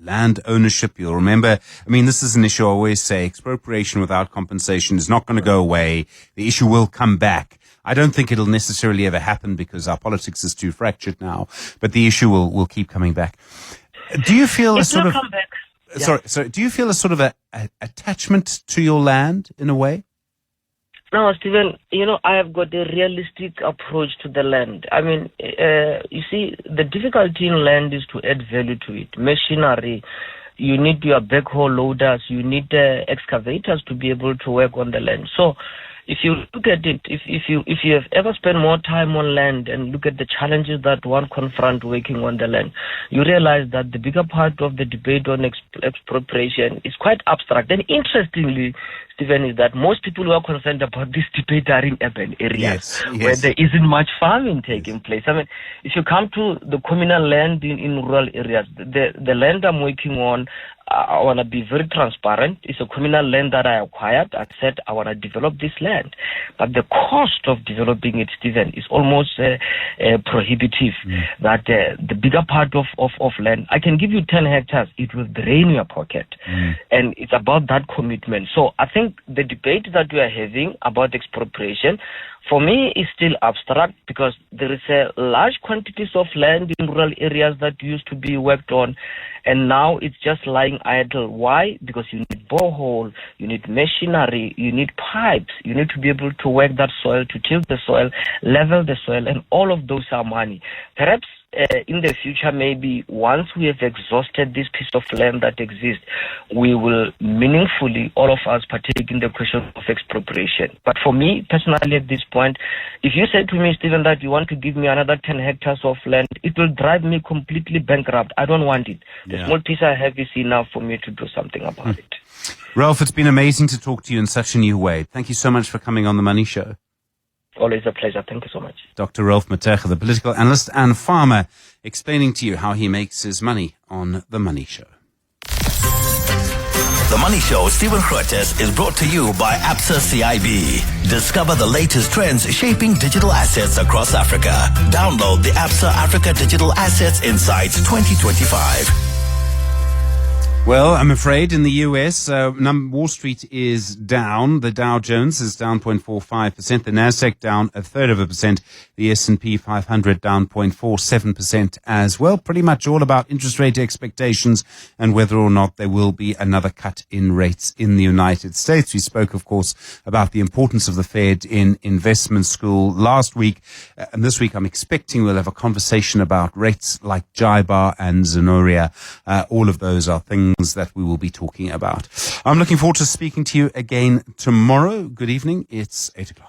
ownership, you'll remember, I mean, this is an issue I always say, expropriation without compensation is not going to go away. The issue will come back. I don't think it'll necessarily ever happen because our politics is too fractured now, but the issue will keep coming back. Do you feel a sort of, sorry, do you feel a sort of a attachment to your land in a way? No, Stephen, I have got a realistic approach to the land. I mean, you see, the difficulty in land is to add value to it. Machinery, you need your backhoe loaders, you need excavators to be able to work on the land. So, if you look at it, if you have ever spent more time on land and look at the challenges that one confront working on the land, you realize that the bigger part of the debate on expropriation is quite abstract. And interestingly, Stephen, is that most people who are concerned about this debate are in urban areas where there isn't much farming taking place. I mean, if you come to the communal land in rural areas, the land I'm working on, I want to be very transparent. It's a communal land that I acquired. I said I want to develop this land. But the cost of developing it, Stephen, is almost prohibitive. That the bigger part of land, I can give you 10 hectares, it will drain your pocket. And it's about that commitment. So I think the debate that we are having about expropriation, for me, is still abstract because there is a large quantities of land in rural areas that used to be worked on, and now it's just lying idle. Why? Because you need borehole, you need machinery, you need pipes, you need to be able to work that soil, to till the soil, level the soil, and all of those are money. Perhaps in the future, maybe once we have exhausted this piece of land that exists, we will meaningfully, all of us, partake in the question of expropriation. But for me, personally, at this point, if you say to me, Stephen, that you want to give me another 10 hectares of land, it will drive me completely bankrupt. I don't want it. The small piece I have is enough for me to do something about it. Ralph, it's been amazing to talk to you in such a new way. Thank you so much for coming on The Money Show. Always a pleasure. Thank you so much. Dr. Ralph Matega, the political analyst and farmer, explaining to you how he makes his money on The Money Show. The Money Show, Stephen Grootes, is brought to you by Absa CIB. Discover the latest trends shaping digital assets across Africa. Download the Absa Africa Digital Assets Insights 2025. Well, I'm afraid in the US, Wall Street is down. The Dow Jones is down 0.45%. The Nasdaq down 0.33%. The S&P 500 down 0.47% as well. Pretty much all about interest rate expectations and whether or not there will be another cut in rates in the United States. We spoke, of course, about the importance of the Fed in investment school last week. And this week, I'm expecting we'll have a conversation about rates like JIBAR and Zenoria. All of those are things that we will be talking about. I'm looking forward to speaking to you again tomorrow. Good evening. It's 8 o'clock.